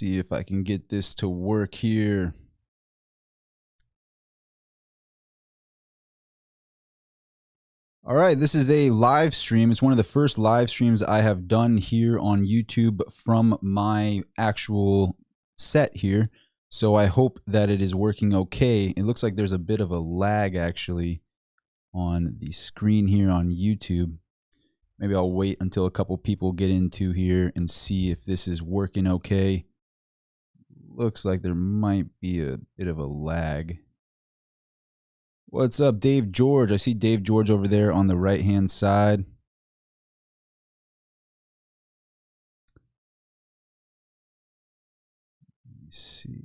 see if I can get this to work here. All right, this is a live stream. It's one of the first live streams I have done here on YouTube from my actual set here. So I hope that it is working okay. It looks like there's a bit of a lag actually on the screen here on YouTube. Maybe I'll wait until a couple people get into here and see if this is working okay. Looks like there might be a bit of a lag. What's up, Dave George? I see Dave George over there on the right-hand side. Let me see.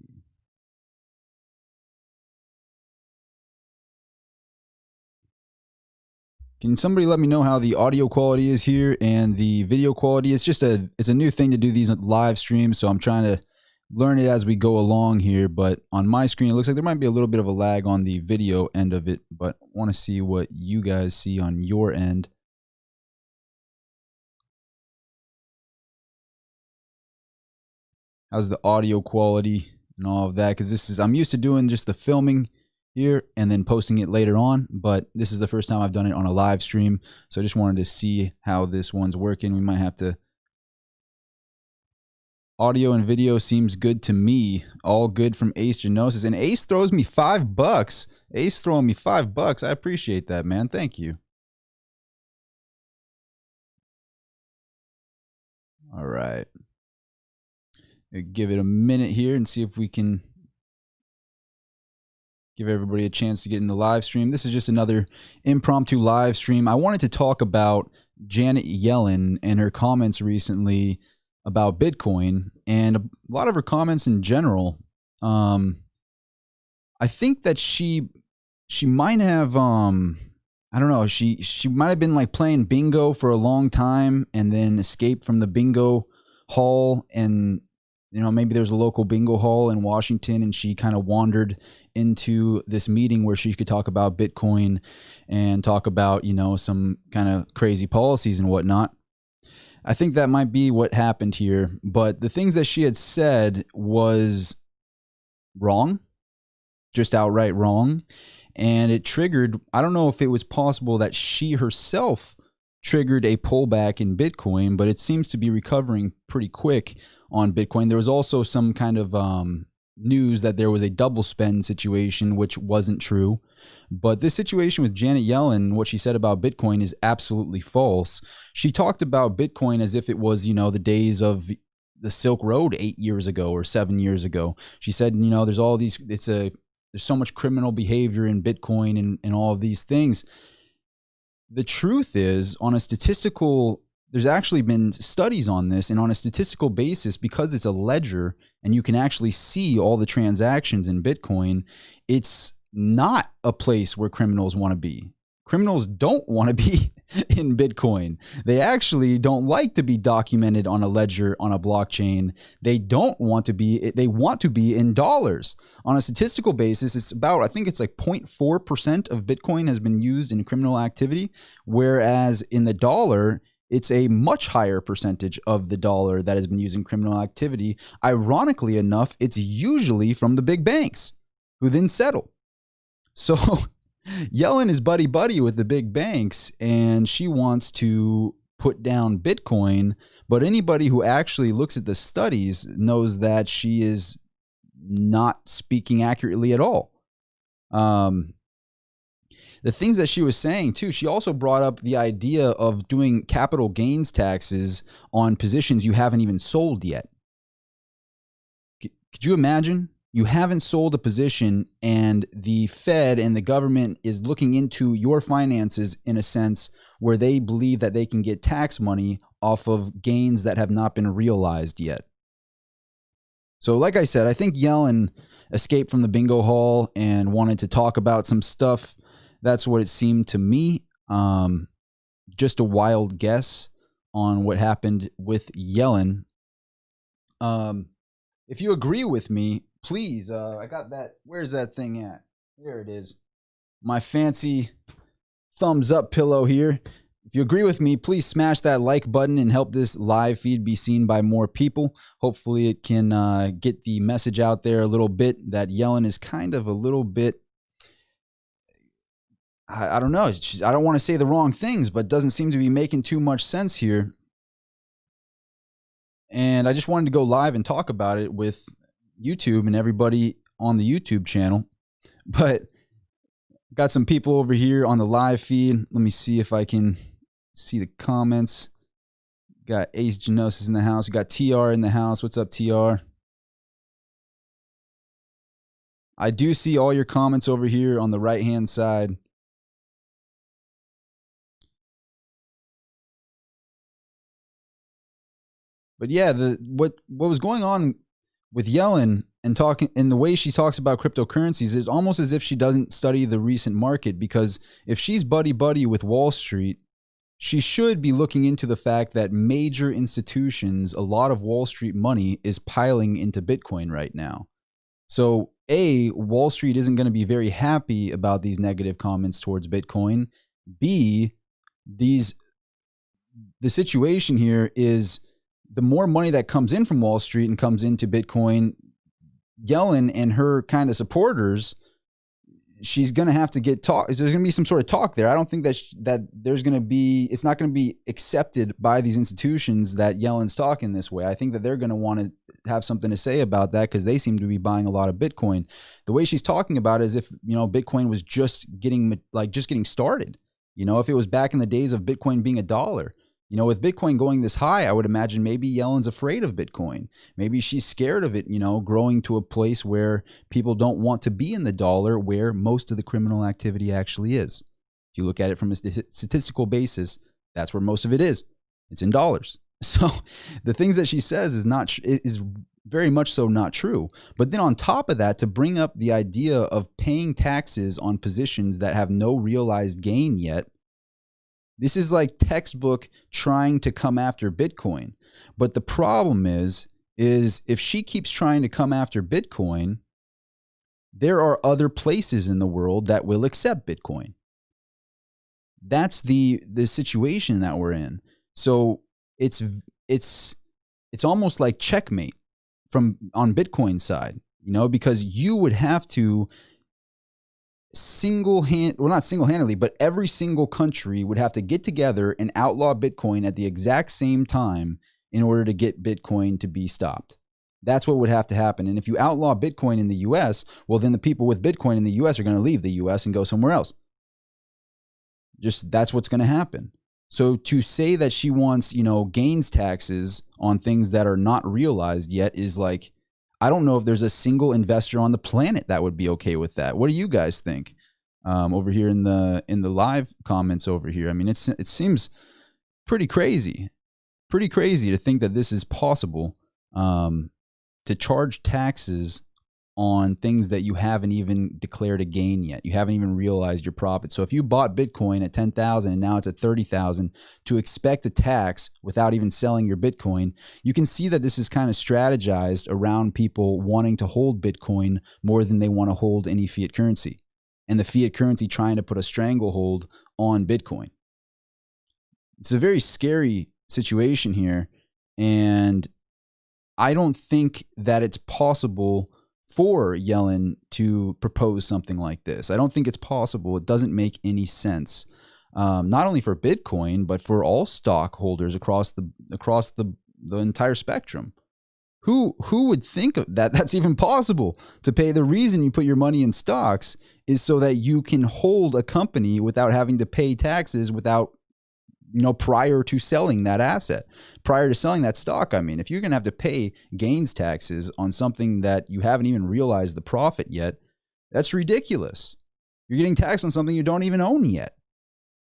Can somebody let me know how the audio quality is here and the video quality? It's a new thing to do these live streams, so I'm trying to learn it as we go along here. But on my screen, it looks like there might be a little bit of a lag on the video end of it, but I want to see what you guys see on your end. How's the audio quality and all of that? Because I'm used to doing just the filming here and then posting it later on, but this is the first time I've done it on a live stream, so I just wanted to see how this one's working. We might have to. Audio and video seems good to me. All good from Ace Genosis. And Ace throws me $5. Ace throwing me $5. I appreciate that, man. Thank you. All right. Give it a minute here and see if we can give everybody a chance to get in the live stream. This is just another impromptu live stream. I wanted to talk about Janet Yellen and her comments recently about Bitcoin and a lot of her comments in general. I think that she might have I don't know, she might have been like playing bingo for a long time and then escaped from the bingo hall, and you know, maybe there's a local bingo hall in Washington and she kind of wandered into this meeting where she could talk about Bitcoin and talk about, you know, some kind of crazy policies and whatnot. I think that might be what happened here, but the things that she had said was wrong, just outright wrong, and it triggered, I don't know if it was possible that she herself triggered a pullback in Bitcoin, but it seems to be recovering pretty quick on Bitcoin. There was also some kind of news that there was a double spend situation, which wasn't true. But this situation with Janet Yellen, what she said about Bitcoin is absolutely false. She talked about Bitcoin as if it was, you know, the days of the Silk Road 8 years ago or 7 years ago. She said, you know, there's all these, there's so much criminal behavior in Bitcoin and all of these things. The truth is, on a statistical, there's actually been studies on this, and on a statistical basis, because it's a ledger and you can actually see all the transactions in Bitcoin, it's not a place where criminals want to be. Criminals don't want to be in Bitcoin. They actually don't like to be documented on a ledger on a blockchain. They don't want to be, they want to be in dollars. On a statistical basis, it's about, I think it's like 0.4% of Bitcoin has been used in criminal activity, whereas in the dollar, it's a much higher percentage of the dollar that has been used in criminal activity. Ironically enough, it's usually from the big banks who then settle. So Yellen is buddy-buddy with the big banks, and she wants to put down Bitcoin, but anybody who actually looks at the studies knows that she is not speaking accurately at all. The things that she was saying too, she also brought up the idea of doing capital gains taxes on positions you haven't even sold yet. Could you imagine? You haven't sold a position and the Fed and the government is looking into your finances in a sense where they believe that they can get tax money off of gains that have not been realized yet. So like I said, I think Yellen escaped from the bingo hall and wanted to talk about some stuff. That's what it seemed to me. Just a wild guess on what happened with Yellen. If you agree with me, please, I got that. Where's that thing at? There it is. My fancy thumbs up pillow here. If If you agree with me, please smash that like button and help this live feed be seen by more people. Hopefully it can get the message out there a little bit that Yellen is kind of a little bit, I don't know. I don't want to say the wrong things, but doesn't seem to be making too much sense here. And I just wanted to go live and talk about it with YouTube and everybody on the YouTube channel. But got some people over here on the live feed. Let me see if I can see the comments. Got Ace Genosis in the house. We got TR in the house. What's up, TR? I do see all your comments over here on the right-hand side. But yeah, what was going on with Yellen and talking in the way she talks about cryptocurrencies is almost as if she doesn't study the recent market, because if she's buddy with Wall Street, she should be looking into the fact that major institutions, a lot of Wall Street money is piling into Bitcoin right now. So A, Wall Street isn't going to be very happy about these negative comments towards Bitcoin. B, the situation here is the more money that comes in from Wall Street and comes into Bitcoin, Yellen and her kind of supporters, she's going to have to get talk. There's going to be some sort of talk there. I don't think that there's going to be, it's not going to be accepted by these institutions that Yellen's talking this way. I think that they're going to want to have something to say about that because they seem to be buying a lot of Bitcoin. The way she's talking about it is if, Bitcoin was just getting started, if it was back in the days of Bitcoin being $1. With Bitcoin going this high, I would imagine maybe Yellen's afraid of Bitcoin. Maybe she's scared of it, growing to a place where people don't want to be in the dollar, where most of the criminal activity actually is. If you look at it from a statistical basis, that's where most of it is. It's in dollars. So the things that she says is very much so not true. But then on top of that, to bring up the idea of paying taxes on positions that have no realized gain yet, this is like textbook trying to come after Bitcoin. But the problem is if she keeps trying to come after Bitcoin, there are other places in the world that will accept Bitcoin. That's the situation that we're in. So it's almost like checkmate on Bitcoin's side, because you would have to not single-handedly, but every single country would have to get together and outlaw Bitcoin at the exact same time in order to get Bitcoin to be stopped. That's what would have to happen. And if you outlaw Bitcoin in the US, well, then the people with Bitcoin in the US are going to leave the US and go somewhere else. That's what's going to happen. So to say that she wants, gains taxes on things that are not realized yet is like, I don't know if there's a single investor on the planet that would be okay with that. What do you guys think? Over here in the live comments over here. I mean, it seems pretty crazy to think that this is possible, to charge taxes on things that you haven't even declared a gain yet. You haven't even realized your profit. So if you bought Bitcoin at 10,000 and now it's at 30,000, to expect a tax without even selling your Bitcoin, you can see that this is kind of strategized around people wanting to hold Bitcoin more than they want to hold any fiat currency, and the fiat currency trying to put a stranglehold on Bitcoin. It's a very scary situation here, and I don't think that it's possible for Yellen to propose something like this. I don't think it's possible. It doesn't make any sense, not only for Bitcoin, but for all stockholders across the entire spectrum. Who would think of that? That's even possible. To pay, the reason you put your money in stocks is so that you can hold a company without having to pay taxes prior to selling that asset, prior to selling that stock. I mean, if you're going to have to pay gains taxes on something that you haven't even realized the profit yet, that's ridiculous. You're getting taxed on something you don't even own yet.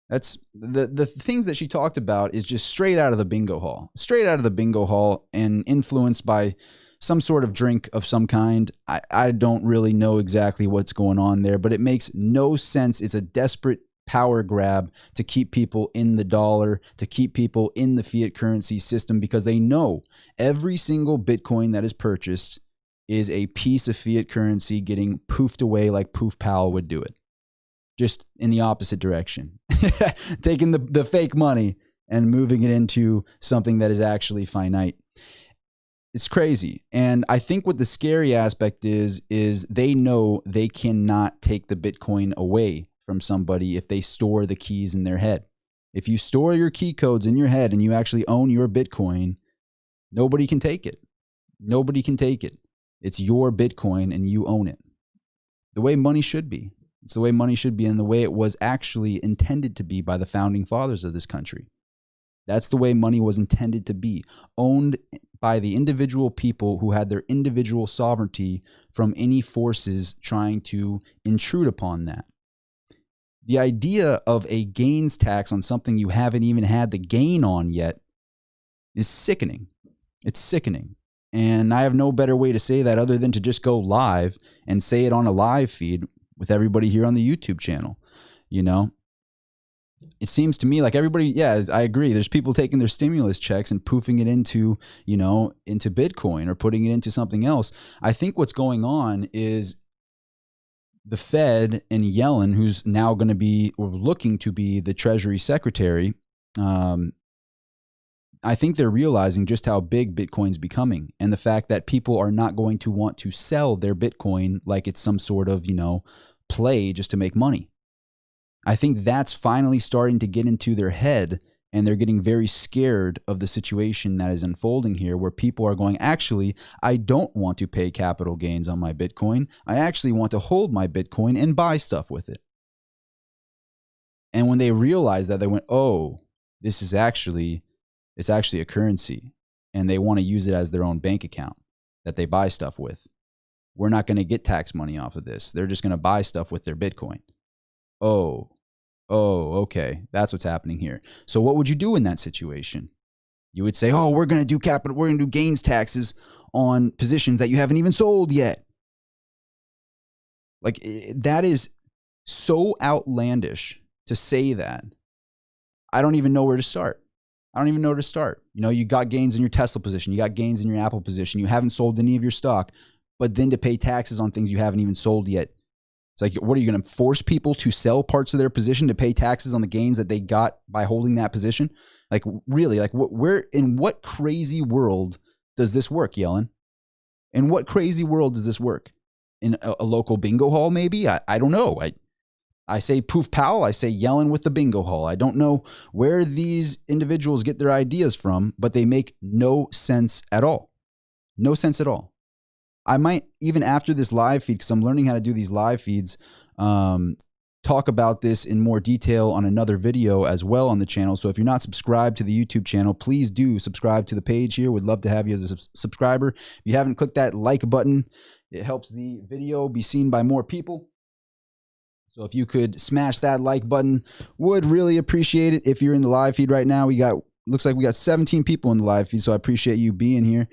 That's the things that she talked about is just straight out of the bingo hall, and influenced by some sort of drink of some kind. I don't really know exactly what's going on there, but it makes no sense. It's a desperate power grab to keep people in the dollar, to keep people in the fiat currency system, because they know every single Bitcoin that is purchased is a piece of fiat currency getting poofed away like Poof Pal would do it. just in the opposite direction, taking the fake money and moving it into something that is actually finite. It's crazy. And I think what the scary aspect is they know they cannot take the Bitcoin away from somebody if they store the keys in their head. If you store your key codes in your head and you actually own your Bitcoin, nobody can take it. Nobody can take it. It's your Bitcoin and you own it. The way money should be. It's the way money should be and the way it was actually intended to be by the founding fathers of this country. That's the way money was intended to be, owned by the individual people who had their individual sovereignty from any forces trying to intrude upon that. The idea of a gains tax on something you haven't even had the gain on yet is sickening. It's sickening. And I have no better way to say that other than to just go live and say it on a live feed with everybody here on the YouTube channel. You know, it seems to me like everybody, yeah, I agree. There's people taking their stimulus checks and poofing it into, you know, into Bitcoin or putting it into something else. I think what's going on is the Fed and Yellen, who's now going to be or looking to be the Treasury Secretary, I think they're realizing just how big Bitcoin's becoming and the fact that people are not going to want to sell their Bitcoin like it's some sort of, you know, play just to make money. I think that's finally starting to get into their head and they're getting very scared of the situation that is unfolding here where people are going, actually, I don't want to pay capital gains on my Bitcoin. I actually want to hold my Bitcoin and buy stuff with it. And when they realized that, they went, oh, this is actually... it's actually a currency and they want to use it as their own bank account that they buy stuff with. We're not going to get tax money off of this. They're just going to buy stuff with their Bitcoin. Oh, okay. That's what's happening here. So what would you do in that situation? You would say, oh, we're going to do we're going to do gains taxes on positions that you haven't even sold yet. Like that is so outlandish to say that. I don't even know where to start. I don't even know where to start. You know, you got gains in your Tesla position. You got gains in your Apple position. You haven't sold any of your stock, but then to pay taxes on things you haven't even sold yet. It's like, what are you going to force people to sell parts of their position to pay taxes on the gains that they got by holding that position? Like, really, like in what crazy world does this work, Yellen? In what crazy world does this work? In a local bingo hall, maybe? I don't know. I say poof pal, I say Yellen with the bingo hall. I don't know where these individuals get their ideas from, but they make no sense at all. No sense at all. I might, even after this live feed, because I'm learning how to do these live feeds, talk about this in more detail on another video as well on the channel. So if you're not subscribed to the YouTube channel, please do subscribe to the page here. Would love to have you as a subscriber. If you haven't clicked that like button, it helps the video be seen by more people. So if you could smash that like button, would really appreciate it. If you're in the live feed right now, looks like we got 17 people in the live feed, so I appreciate you being here.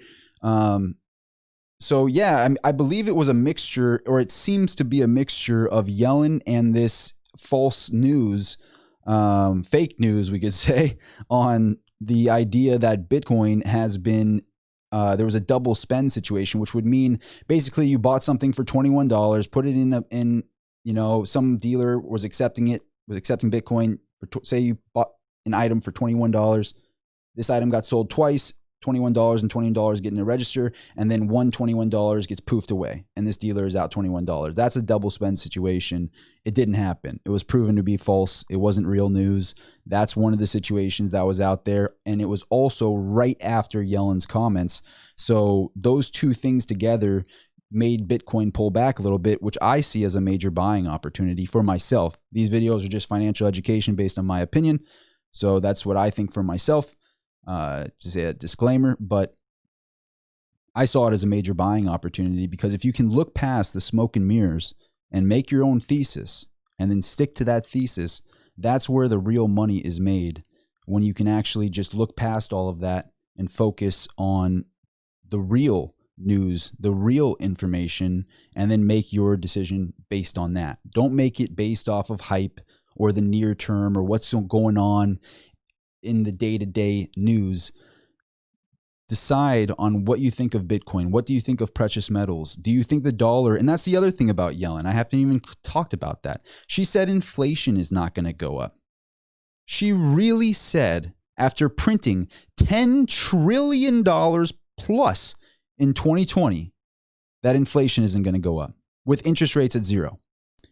So yeah, I believe it was a mixture, or it seems to be a mixture of Yellen and this false news, fake news, we could say, on the idea that Bitcoin has been, there was a double spend situation, which would mean basically you bought something for $21, put it in you know, some dealer was accepting Bitcoin for, say you bought an item for $21. This item got sold twice, $21 and $21 get in the register, and then one $21 gets poofed away, and this dealer is out $21. That's a double spend situation. It didn't happen. It was proven to be false. It wasn't real news. That's one of the situations that was out there, and it was also right after Yellen's comments. So those two things together made Bitcoin pull back a little bit, which I see as a major buying opportunity for myself. These videos are just financial education based on my opinion. So that's what I think for myself. Just a disclaimer, but I saw it as a major buying opportunity because if you can look past the smoke and mirrors and make your own thesis and then stick to that thesis, that's where the real money is made, when you can actually just look past all of that and focus on the real news, the real information, and then make your decision based on that. Don't make it based off of hype or the near term or what's going on in the day-to-day news. decide on what you think of Bitcoin. What do you think of precious metals? Do you think the dollar, and that's the other thing about Yellen, I haven't even talked about that. She said inflation is not going to go up. She really said, after printing $10 trillion plus in 2020, that inflation isn't going to go up with interest rates at zero.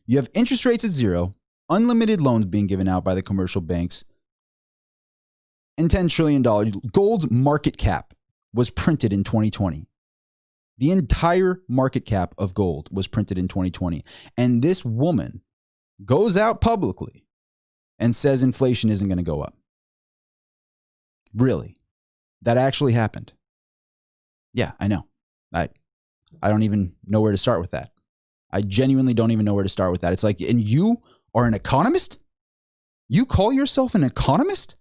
You have interest rates at zero, unlimited loans being given out by the commercial banks, and $10 trillion. Gold's market cap was printed in 2020. The entire market cap of gold was printed in 2020. And this woman goes out publicly and says inflation isn't going to go up. Really? That actually happened. Yeah, I know. I don't even know where to start with that. I genuinely don't even know where to start with that. It's like, and you are an economist? You call yourself an economist?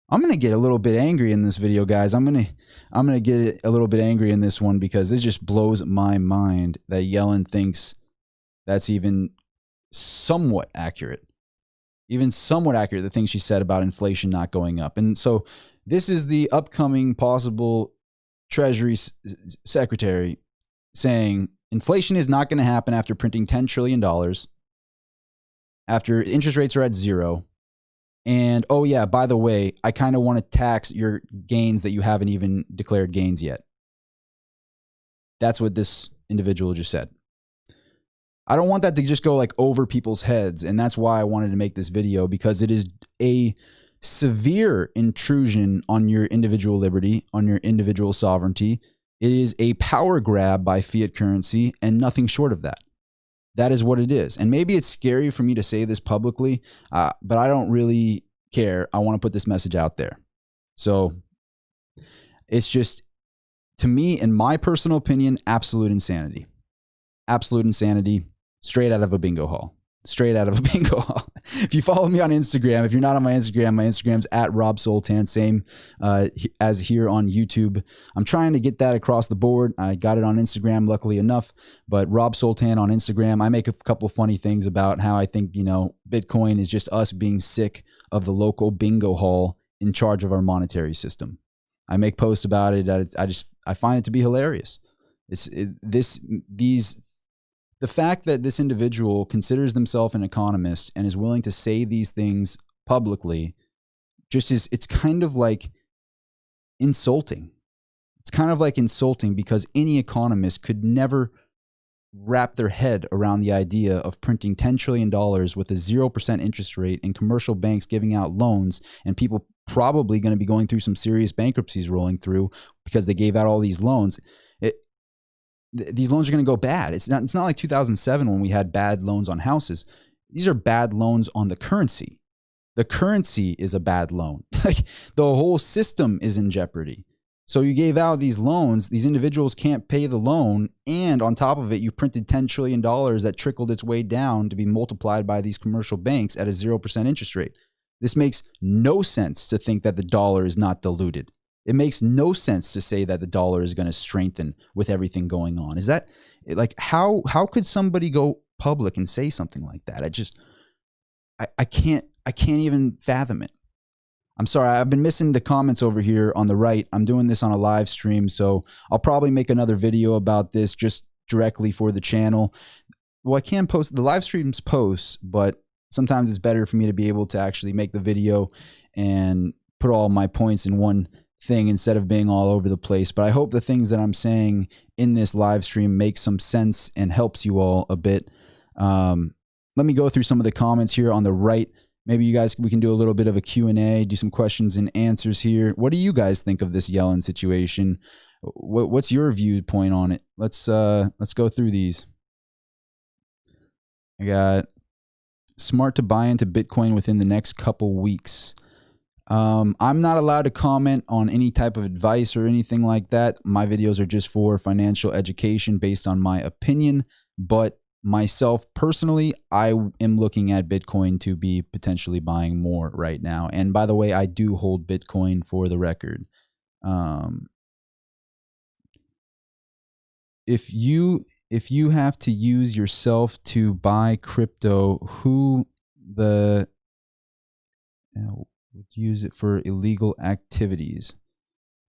I'm going to get a little bit angry in this video, guys. I'm going to get a little bit angry in this one because this just blows my mind that Yellen thinks that's even somewhat accurate. Even somewhat accurate, the things she said about inflation not going up. And so this is the upcoming possible Treasury Secretary saying inflation is not going to happen after printing $10 trillion, after interest rates are at zero. And, oh yeah, by the way, I kind of want to tax your gains that you haven't even declared gains yet. That's what this individual just said. I don't want that to just go like over people's heads. And that's why I wanted to make this video, because it is a severe intrusion on your individual liberty, on your individual sovereignty. It is a power grab by fiat currency and nothing short of that. That is what it is. And maybe it's scary for me to say this publicly, but I don't really care. I want to put this message out there. So it's just, to me, in my personal opinion, absolute insanity. Absolute insanity, straight out of a bingo hall. Straight out of a bingo hall. If you follow me on Instagram, if you're not on my Instagram's at Rob Soltan, same as here on YouTube. I'm trying to get that across the board. I got it on Instagram, luckily enough, but Rob Soltan on Instagram. I make a couple funny things about how I think, Bitcoin is just us being sick of the local bingo hall in charge of our monetary system. I make posts about it. I find it to be hilarious. The fact that this individual considers themselves an economist and is willing to say these things publicly it's kind of like insulting. It's kind of like insulting because any economist could never wrap their head around the idea of printing $10 trillion with a 0% interest rate and commercial banks giving out loans and people probably going to be going through some serious bankruptcies rolling through because they gave out all these loans. These loans are going to go bad. It's not like 2007 when we had bad loans on houses. These are bad loans on the currency. The currency is a bad loan. Like the whole system is in jeopardy. So you gave out these loans. These individuals can't pay the loan. And on top of it, you printed $10 trillion that trickled its way down to be multiplied by these commercial banks at a 0% interest rate. This makes no sense to think that the dollar is not diluted. It makes no sense to say that the dollar is going to strengthen with everything going on. Is that like how could somebody go public and say something like that? I can't even fathom it. I'm sorry, I've been missing the comments over here on the right. I'm doing this on a live stream, so I'll probably make another video about this just directly for the channel. Well, I can post the live streams posts, but sometimes it's better for me to be able to actually make the video and put all my points in one thing instead of being all over the place. But I hope the things that I'm saying in this live stream make some sense and helps you all a bit. Let me go through some of the comments here on the right. Maybe we can do a little bit of a Q&A, do some questions and answers here. What do you guys think of this Yellen situation? What's your viewpoint on it? Let's go through these. I got smart to buy into Bitcoin within the next couple weeks. I'm not allowed to comment on any type of advice or anything like that. My videos are just for financial education based on my opinion. But myself personally, I am looking at Bitcoin to be potentially buying more right now. And by the way, I do hold Bitcoin for the record. If you have to use yourself to buy crypto, who would use it for illegal activities?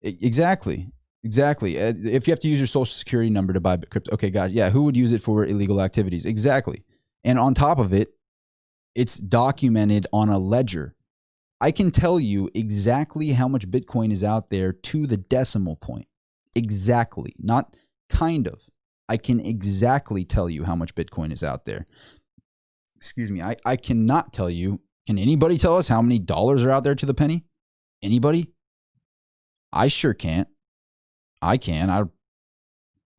Exactly. Exactly. If you have to use your social security number to buy crypto, okay, guys, yeah, who would use it for illegal activities? Exactly. And on top of it, it's documented on a ledger. I can tell you exactly how much Bitcoin is out there to the decimal point. Exactly. Not kind of. I can exactly tell you how much Bitcoin is out there. Excuse me. I cannot tell you. Can anybody tell us how many dollars are out there to the penny? Anybody? I sure can't. I can.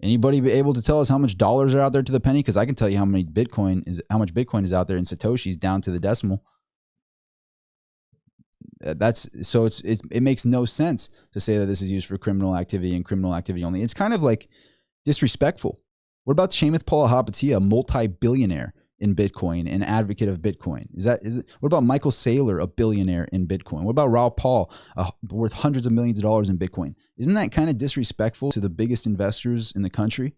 Anybody be able to tell us how much dollars are out there to the penny? Because I can tell you how much Bitcoin is out there in Satoshis down to the decimal. It makes no sense to say that this is used for criminal activity and criminal activity only. It's kind of like disrespectful. What about Seamus Paul-Hapatia, a multi-billionaire in Bitcoin, an advocate of Bitcoin? What about Michael Saylor, a billionaire in Bitcoin? What about Raoul Paul, worth hundreds of millions of dollars in Bitcoin? Isn't that kind of disrespectful to the biggest investors in the country?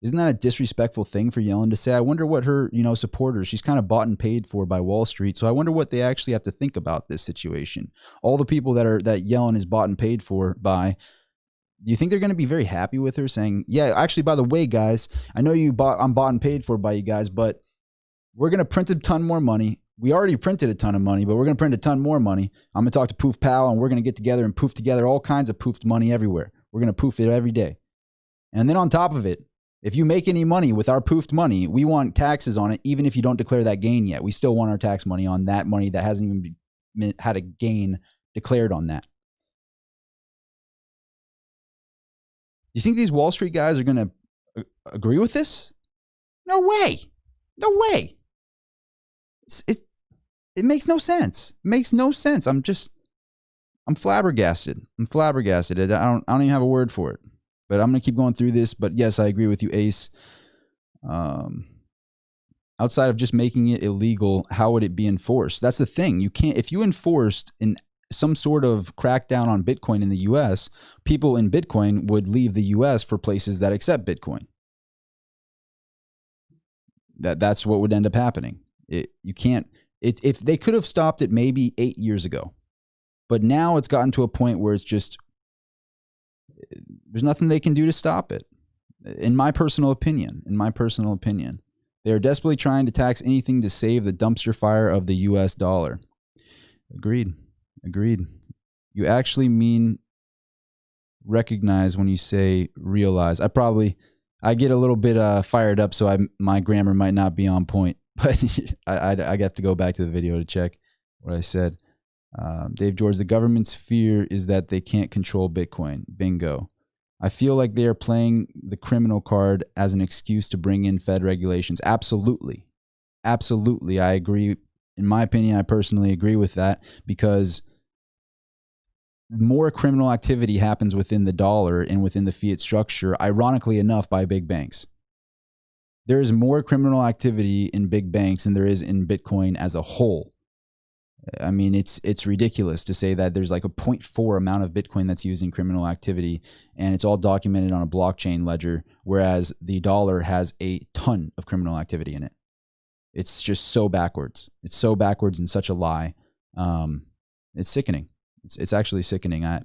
Isn't that a disrespectful thing for Yellen to say? I wonder what her, supporters, she's kind of bought and paid for by Wall Street. So I wonder what they actually have to think about this situation. All the people that Yellen is bought and paid for by, do you think they're going to be very happy with her saying, yeah, actually, by the way, guys, I know I'm bought and paid for by you guys, but we're going to print a ton more money. We already printed a ton of money, but we're going to print a ton more money. I'm going to talk to Poof Pal, and we're going to get together and poof together all kinds of poofed money everywhere. We're going to poof it every day. And then on top of it, if you make any money with our poofed money, we want taxes on it, even if you don't declare that gain yet. We still want our tax money on that money that hasn't even had a gain declared on that. Do you think these Wall Street guys are going to agree with this? No way. No way. It makes no sense. It makes no sense. I'm flabbergasted. I don't even have a word for it. But I'm going to keep going through this. But yes, I agree with you, Ace. Outside of just making it illegal, how would it be enforced? That's the thing. You can't, if you enforced some sort of crackdown on Bitcoin in the US, people in Bitcoin would leave the US for places that accept Bitcoin. That's what would end up happening. If they could have stopped it maybe 8 years ago, but now it's gotten to a point where it's just, there's nothing they can do to stop it. In my personal opinion, they are desperately trying to tax anything to save the dumpster fire of the US dollar. Agreed. You actually mean recognize when you say realize. I get a little bit fired up, so my grammar might not be on point, but I have to go back to the video to check what I said. Dave George, the government's fear is that they can't control Bitcoin. Bingo. I feel like they are playing the criminal card as an excuse to bring in Fed regulations. Absolutely. I agree. In my opinion, I personally agree with that, because more criminal activity happens within the dollar and within the fiat structure, ironically enough, by big banks. There is more criminal activity in big banks than there is in Bitcoin as a whole. I mean, it's ridiculous to say that there's like a 0.4 amount of Bitcoin that's used in criminal activity, and it's all documented on a blockchain ledger, whereas the dollar has a ton of criminal activity in it. It's just so backwards. It's so backwards and such a lie. It's sickening. It's actually sickening. I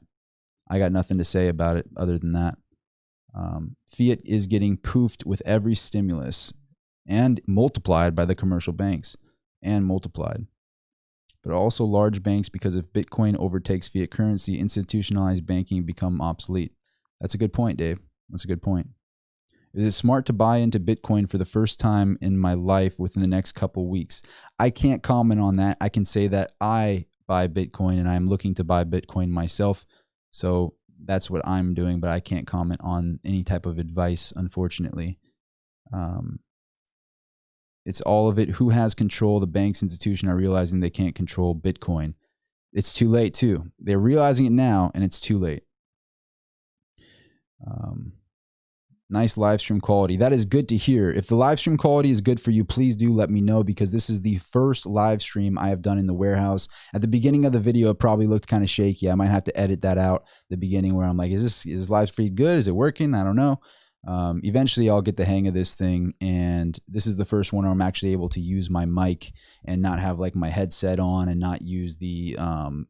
got nothing to say about it other than that. Fiat is getting poofed with every stimulus and multiplied by the commercial banks but also large banks, because if Bitcoin overtakes fiat currency, institutionalized banking become obsolete. That's a good point, Dave. That's a good point. Is it smart to buy into Bitcoin for the first time in my life within the next couple weeks? I can't comment on that. I can say that I buy Bitcoin and I'm looking to buy Bitcoin myself. So that's what I'm doing, but I can't comment on any type of advice, unfortunately. It's all of it. Who has control? The banks, institution are realizing they can't control Bitcoin. It's too late too. They're realizing it now, and it's too late. Nice live stream quality. That is good to hear. If the live stream quality is good for you, please do let me know, because this is the first live stream I have done in the warehouse. At the beginning of the video, it probably looked kind of shaky. I might have to edit that out. The beginning where I'm like, is this live stream good? Is it working? I don't know. Eventually I'll get the hang of this thing, and this is the first one where I'm actually able to use my mic and not have like my headset on and not use the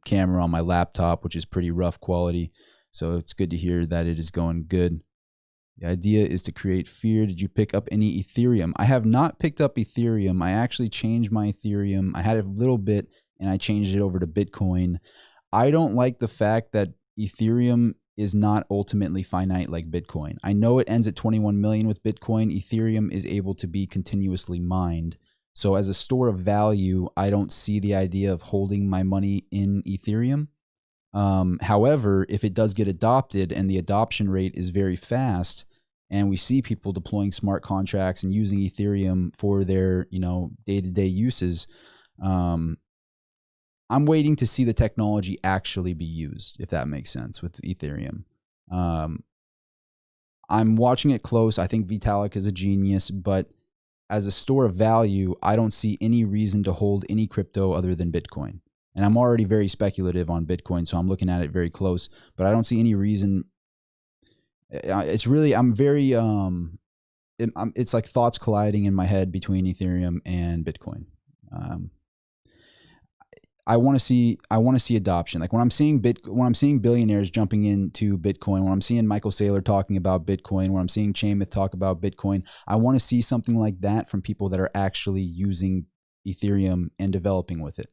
camera on my laptop, which is pretty rough quality. So it's good to hear that it is going good. The idea is to create fear. Did you pick up any Ethereum? I have not picked up Ethereum. I actually changed my Ethereum. I had a little bit and I changed it over to Bitcoin. I don't like the fact that Ethereum is not ultimately finite like Bitcoin. I know it ends at 21 million with Bitcoin. Ethereum is able to be continuously mined. So as a store of value, I don't see the idea of holding my money in Ethereum. However, if it does get adopted and the adoption rate is very fast, and we see people deploying smart contracts and using Ethereum for their, day-to-day uses, I'm waiting to see the technology actually be used, if that makes sense, with Ethereum. I'm watching it close. I think Vitalik is a genius, but as a store of value, I don't see any reason to hold any crypto other than Bitcoin. And I'm already very speculative on Bitcoin, so I'm looking at it very close. But I don't see any reason. It's really, I'm very, it's like thoughts colliding in my head between Ethereum and Bitcoin. I want to see adoption. Like when I'm seeing billionaires jumping into Bitcoin, when I'm seeing Michael Saylor talking about Bitcoin, when I'm seeing Chamath talk about Bitcoin, I want to see something like that from people that are actually using Ethereum and developing with it.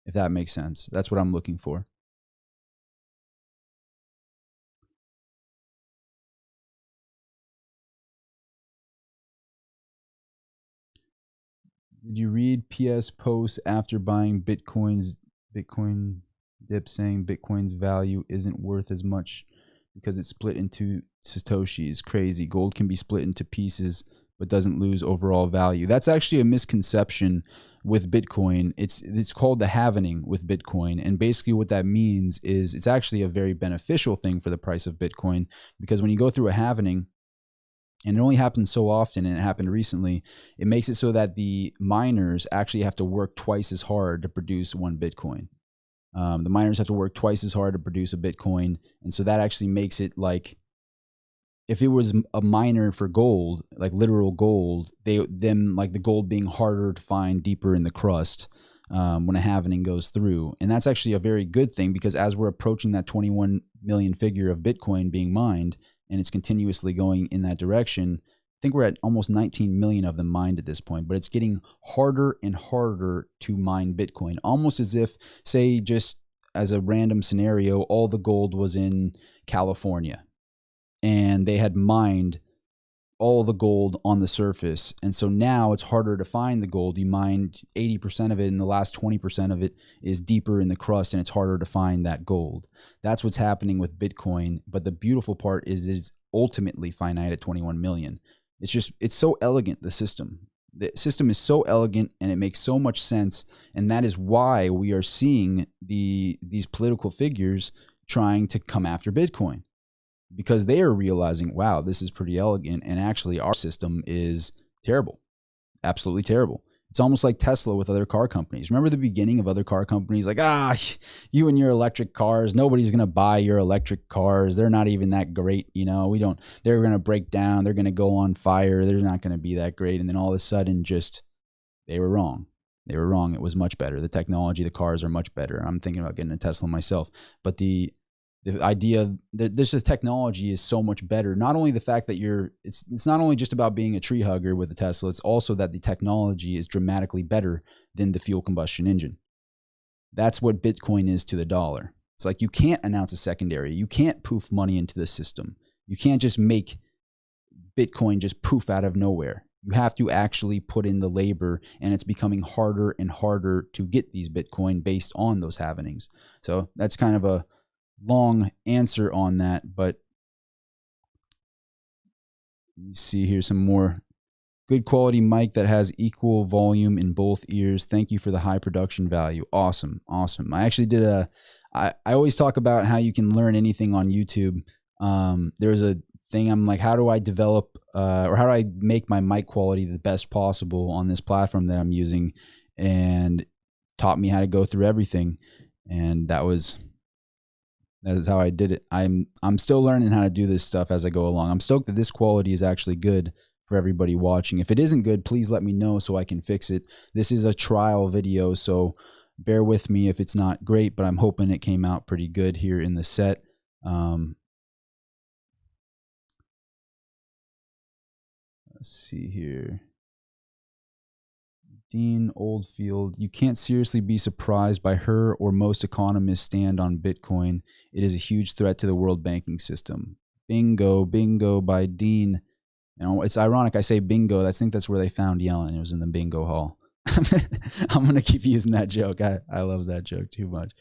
If that makes sense. That's what I'm looking for. Did you read PS post after buying Bitcoin dip saying Bitcoin's value isn't worth as much because it's split into Satoshis? Crazy. Gold can be split into pieces but doesn't lose overall value. That's actually a misconception with Bitcoin. It's called the halving with Bitcoin. And basically what that means is it's actually a very beneficial thing for the price of Bitcoin, because when you go through a halving, and it only happens so often, and it happened recently, it makes it so that the miners actually have to work twice as hard to produce one Bitcoin. The miners have to work twice as hard to produce a Bitcoin. And so that actually makes it like, if it was a miner for gold, like literal gold, like the gold being harder to find deeper in the crust when a halving goes through. And that's actually a very good thing, because as we're approaching that 21 million figure of Bitcoin being mined, and it's continuously going in that direction, I think we're at almost 19 million of them mined at this point, but it's getting harder and harder to mine Bitcoin, almost as if, say, just as a random scenario, all the gold was in California, and they had mined all the gold on the surface. And so now it's harder to find the gold. You mined 80% of it, and the last 20% of it is deeper in the crust, and it's harder to find that gold. That's what's happening with Bitcoin. But the beautiful part is it's ultimately finite at 21 million. It's so elegant, the system. The system is so elegant, and it makes so much sense. And that is why we are seeing these political figures trying to come after Bitcoin, because they are realizing, wow, this is pretty elegant, and actually our system is terrible, absolutely terrible. It's almost like Tesla with other car companies. Remember the beginning of other car companies? Like, you and your electric cars, nobody's going to buy your electric cars. They're not even that great. They're going to break down. They're going to go on fire. They're not going to be that great. And then all of a sudden, they were wrong. They were wrong. It was much better. The technology, the cars are much better. I'm thinking about getting a Tesla myself, but the idea that the technology is so much better. Not only the fact that it's not only just about being a tree hugger with a Tesla, it's also that the technology is dramatically better than the fuel combustion engine. That's what Bitcoin is to the dollar. It's like, you can't announce a secondary. You can't poof money into the system. You can't just make Bitcoin just poof out of nowhere. You have to actually put in the labor, and it's becoming harder and harder to get these Bitcoin based on those halvings. So that's kind of a long answer on that, but let me see here some more. Good quality mic that has equal volume in both ears. Thank you for the high production value. Awesome. Awesome. I actually did I always talk about how you can learn anything on YouTube. There's a thing, I'm like, how do I develop or how do I make my mic quality the best possible on this platform that I'm using, and taught me how to go through everything. And that is how I did it. I'm still learning how to do this stuff as I go along. I'm stoked that this quality is actually good for everybody watching. If it isn't good, please let me know so I can fix it. This is a trial video, so bear with me if it's not great, but I'm hoping it came out pretty good here in the set. Let's see here. Dean Oldfield, you can't seriously be surprised by her or most economists' stand on Bitcoin. It is a huge threat to the world banking system. Bingo, bingo by Dean. You know, it's ironic I say bingo. I think that's where they found Yellen. It was in the bingo hall. I'm going to keep using that joke. I love that joke too much.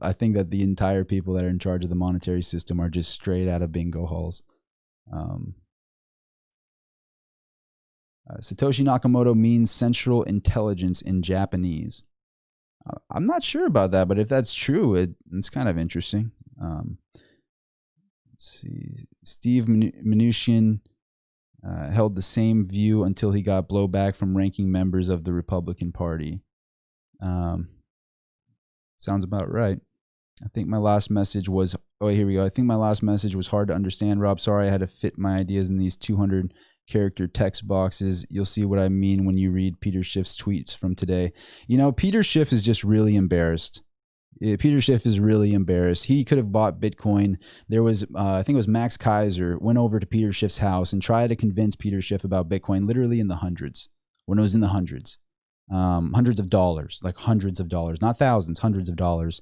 I think that the entire people that are in charge of the monetary system are just straight out of bingo halls. Satoshi Nakamoto means central intelligence in Japanese. I'm not sure about that, but if that's true, it's kind of interesting. Let's see. Steve Mnuchin held the same view until he got blowback from ranking members of the Republican Party. Sounds about right. I think my last message was, oh, here we go. I think my last message was hard to understand, Rob. Sorry, I had to fit my ideas in these 200 character text boxes. You'll see what I mean when you read Peter Schiff's tweets from today. You know, Peter Schiff is just really embarrassed. Peter Schiff is really embarrassed. He could have bought Bitcoin. There was, I think it was Max Kaiser, went over to Peter Schiff's house and tried to convince Peter Schiff about Bitcoin, literally in the hundreds, when it was in the hundreds. Hundreds of dollars, like hundreds of dollars, not thousands, hundreds of dollars.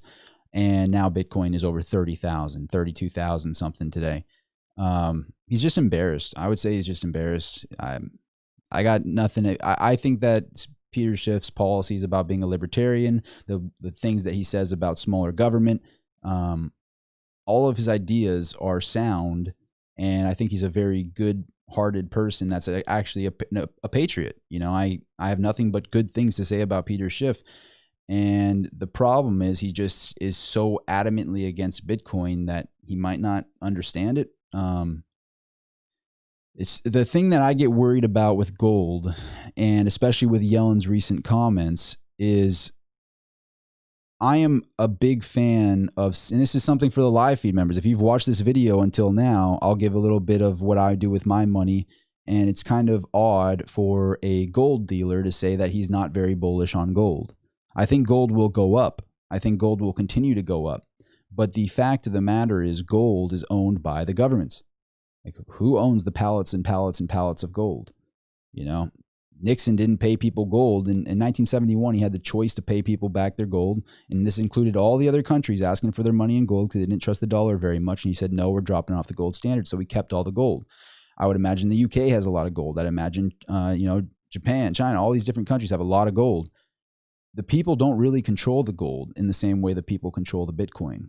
And now Bitcoin is over 30,000, 32,000 something today. He's just embarrassed. I would say he's just embarrassed. I got nothing. I think that Peter Schiff's policies about being a libertarian, the things that he says about smaller government, all of his ideas are sound. And I think he's a very good-hearted person that's actually a patriot. You know, I have nothing but good things to say about Peter Schiff. And the problem is he just is so adamantly against Bitcoin that he might not understand it. It's the thing that I get worried about with gold, and especially with Yellen's recent comments, is I am a big fan of, and this is something for the live feed members. If you've watched this video until now, I'll give a little bit of what I do with my money. And it's kind of odd for a gold dealer to say that he's not very bullish on gold. I think gold will go up. I think gold will continue to go up. But the fact of the matter is gold is owned by the governments. Like, who owns the pallets and pallets and pallets of gold? You know, Nixon didn't pay people gold. In 1971, he had the choice to pay people back their gold. And this included all the other countries asking for their money in gold because they didn't trust the dollar very much. And he said, no, we're dropping off the gold standard. So we kept all the gold. I would imagine the UK has a lot of gold. I'd imagine, Japan, China, all these different countries have a lot of gold. The people don't really control the gold in the same way that people control the Bitcoin.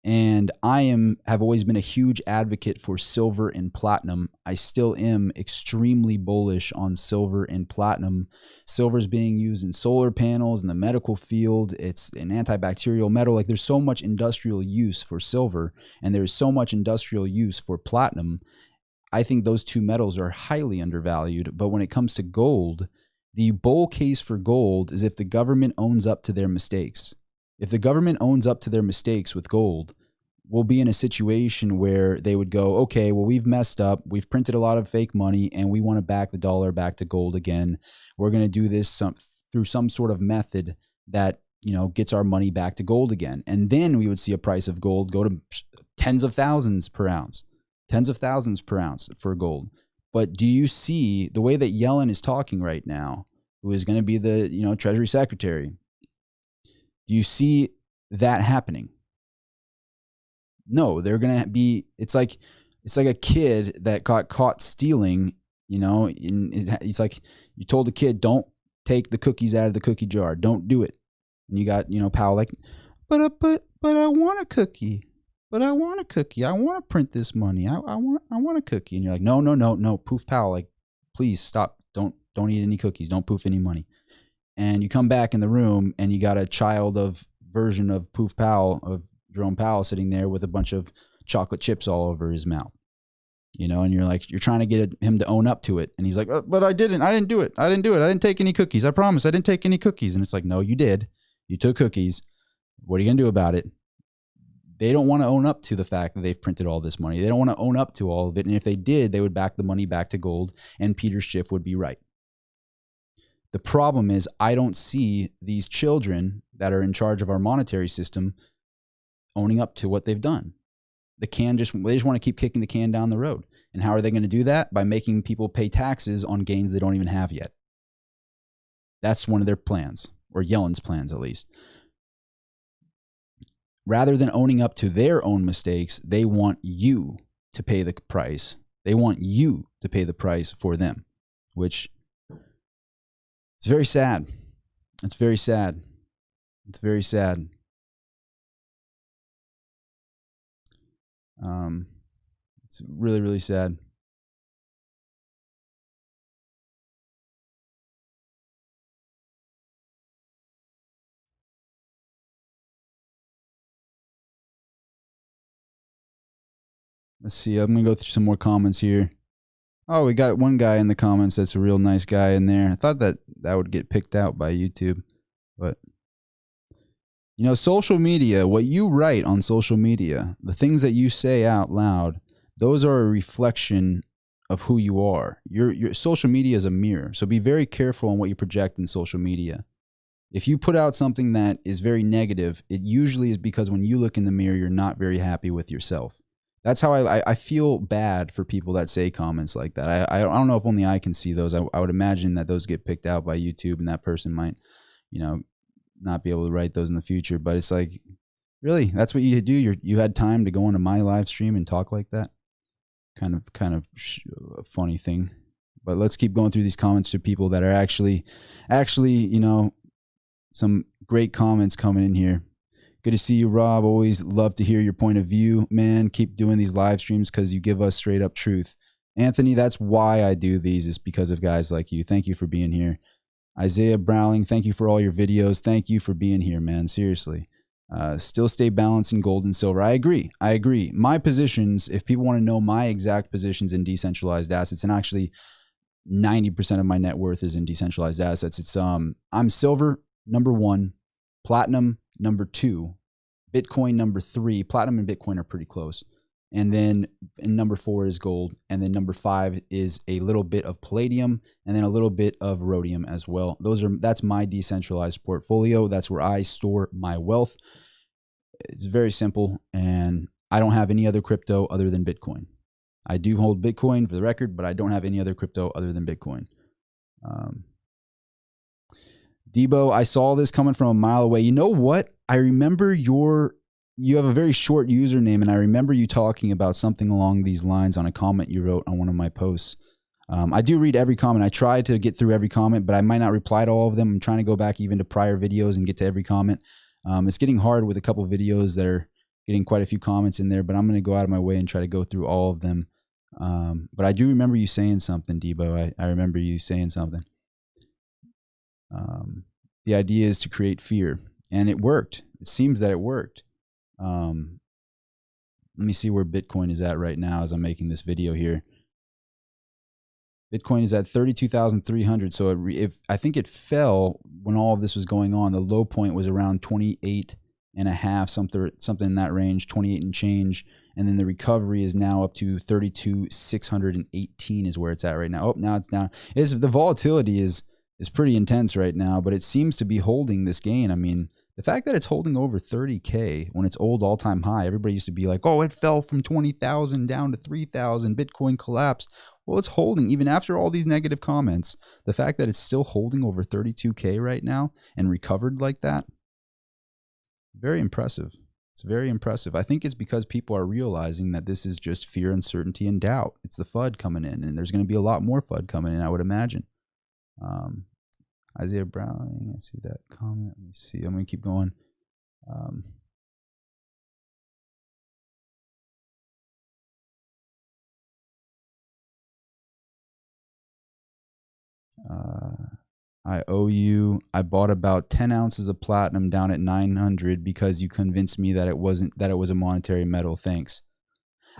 And I have always been a huge advocate for silver and platinum. I still am extremely bullish on silver and platinum. Silver is being used in solar panels, in the medical field. It's an antibacterial metal. Like, there's so much industrial use for silver, and there's so much industrial use for platinum. I think those two metals are highly undervalued. But when it comes to gold, the bull case for gold is if the government owns up to their mistakes. If the government owns up to their mistakes with gold, we'll be in a situation where they would go, okay, well, we've messed up. We've printed a lot of fake money, and we want to back the dollar back to gold again. We're going to do this through some sort of method that, gets our money back to gold again. And then we would see a price of gold go to tens of thousands per ounce for gold. But do you see the way that Yellen is talking right now, who is going to be the, Treasury Secretary? Do you see that happening? No, they're going to be, it's like a kid that got caught stealing, it's like you told the kid, don't take the cookies out of the cookie jar. Don't do it. And you got, Powell like, but I want a cookie. But I want a cookie. I want to print this money. I want a cookie. And you're like, no. Poof Powell, like, please stop. Don't eat any cookies. Don't poof any money. And you come back in the room and you got a child of version of Poof Powell, of Jerome Powell, sitting there with a bunch of chocolate chips all over his mouth. And you're like, you're trying to get him to own up to it. And he's like, but I didn't do it. I didn't take any cookies. I promise I didn't take any cookies. And it's like, no, you did. You took cookies. What are you going to do about it? They don't want to own up to the fact that they've printed all this money. They don't want to own up to all of it. And if they did, they would back the money back to gold, and Peter Schiff would be right. The problem is I don't see these children that are in charge of our monetary system owning up to what they've done. They just want to keep kicking the can down the road. And how are they going to do that? By making people pay taxes on gains they don't even have yet. That's one of their plans, or Yellen's plans at least. Rather than owning up to their own mistakes, they want you to pay the price. They want you to pay the price for them, which is very sad. It's very sad. It's very sad. It's really, really sad. Let's see. I'm going to go through some more comments here. Oh, we got one guy in the comments that's a real nice guy in there. I thought that would get picked out by YouTube. But, you know, social media, what you write on social media, the things that you say out loud, those are a reflection of who you are. Your social media is a mirror. So be very careful on what you project in social media. If you put out something that is very negative, it usually is because when you look in the mirror, you're not very happy with yourself. That's how I feel bad for people that say comments like that. I don't know if only I can see those. I would imagine that those get picked out by YouTube and that person might, you know, not be able to write those in the future. But it's like, really, that's what you do? You had time to go into my live stream and talk like that? Kind of a funny thing. But let's keep going through these comments to people that are actually, you know, some great comments coming in here. Good to see you, Rob. Always love to hear your point of view. Man, keep doing these live streams because you give us straight up truth. Anthony, that's why I do these, is because of guys like you. Thank you for being here. Isaiah Browning, thank you for all your videos. Thank you for being here, man. Seriously. Still stay balanced in gold and silver. I agree. My positions, if people want to know my exact positions in decentralized assets, and actually 90% of my net worth is in decentralized assets. It's I'm silver, number 1, platinum, number 2, Bitcoin, number 3. Platinum and Bitcoin are pretty close. And then number 4 is gold. And then number 5 is a little bit of palladium and then a little bit of rhodium as well. That's my decentralized portfolio. That's where I store my wealth. It's very simple. And I don't have any other crypto other than Bitcoin. I do hold Bitcoin for the record, but I don't have any other crypto other than Bitcoin. Debo, I saw this coming from a mile away. You know what? I remember you have a very short username, and I remember you talking about something along these lines on a comment you wrote on one of my posts. I do read every comment. I try to get through every comment, but I might not reply to all of them. I'm trying to go back even to prior videos and get to every comment. It's getting hard with a couple of videos that are getting quite a few comments in there, but I'm going to go out of my way and try to go through all of them. But I do remember you saying something, Debo. I remember you saying something. The idea is to create fear, and it worked. It seems that it worked. Let me see where Bitcoin is at right now as I'm making this video here. Bitcoin is at 32,300. So I think it fell when all of this was going on. The low point was around 28 and a half, something in that range, 28 and change. And then the recovery is now up to 32,618 is where it's at right now. Oh, now it's down. The volatility is pretty intense right now, but it seems to be holding this gain. I mean, the fact that it's holding over 30K when it's old all-time high, everybody used to be like, oh, it fell from 20,000 down to 3,000. Bitcoin collapsed. Well, it's holding even after all these negative comments. The fact that it's still holding over 32K right now and recovered like that, very impressive. It's very impressive. I think it's because people are realizing that this is just fear, uncertainty, and doubt. It's the FUD coming in, and there's going to be a lot more FUD coming in, I would imagine. Isaiah Browning, I see that comment. Let me see. I'm going to keep going. I owe you. I bought about 10 ounces of platinum down at 900 because you convinced me that it was a monetary metal. Thanks.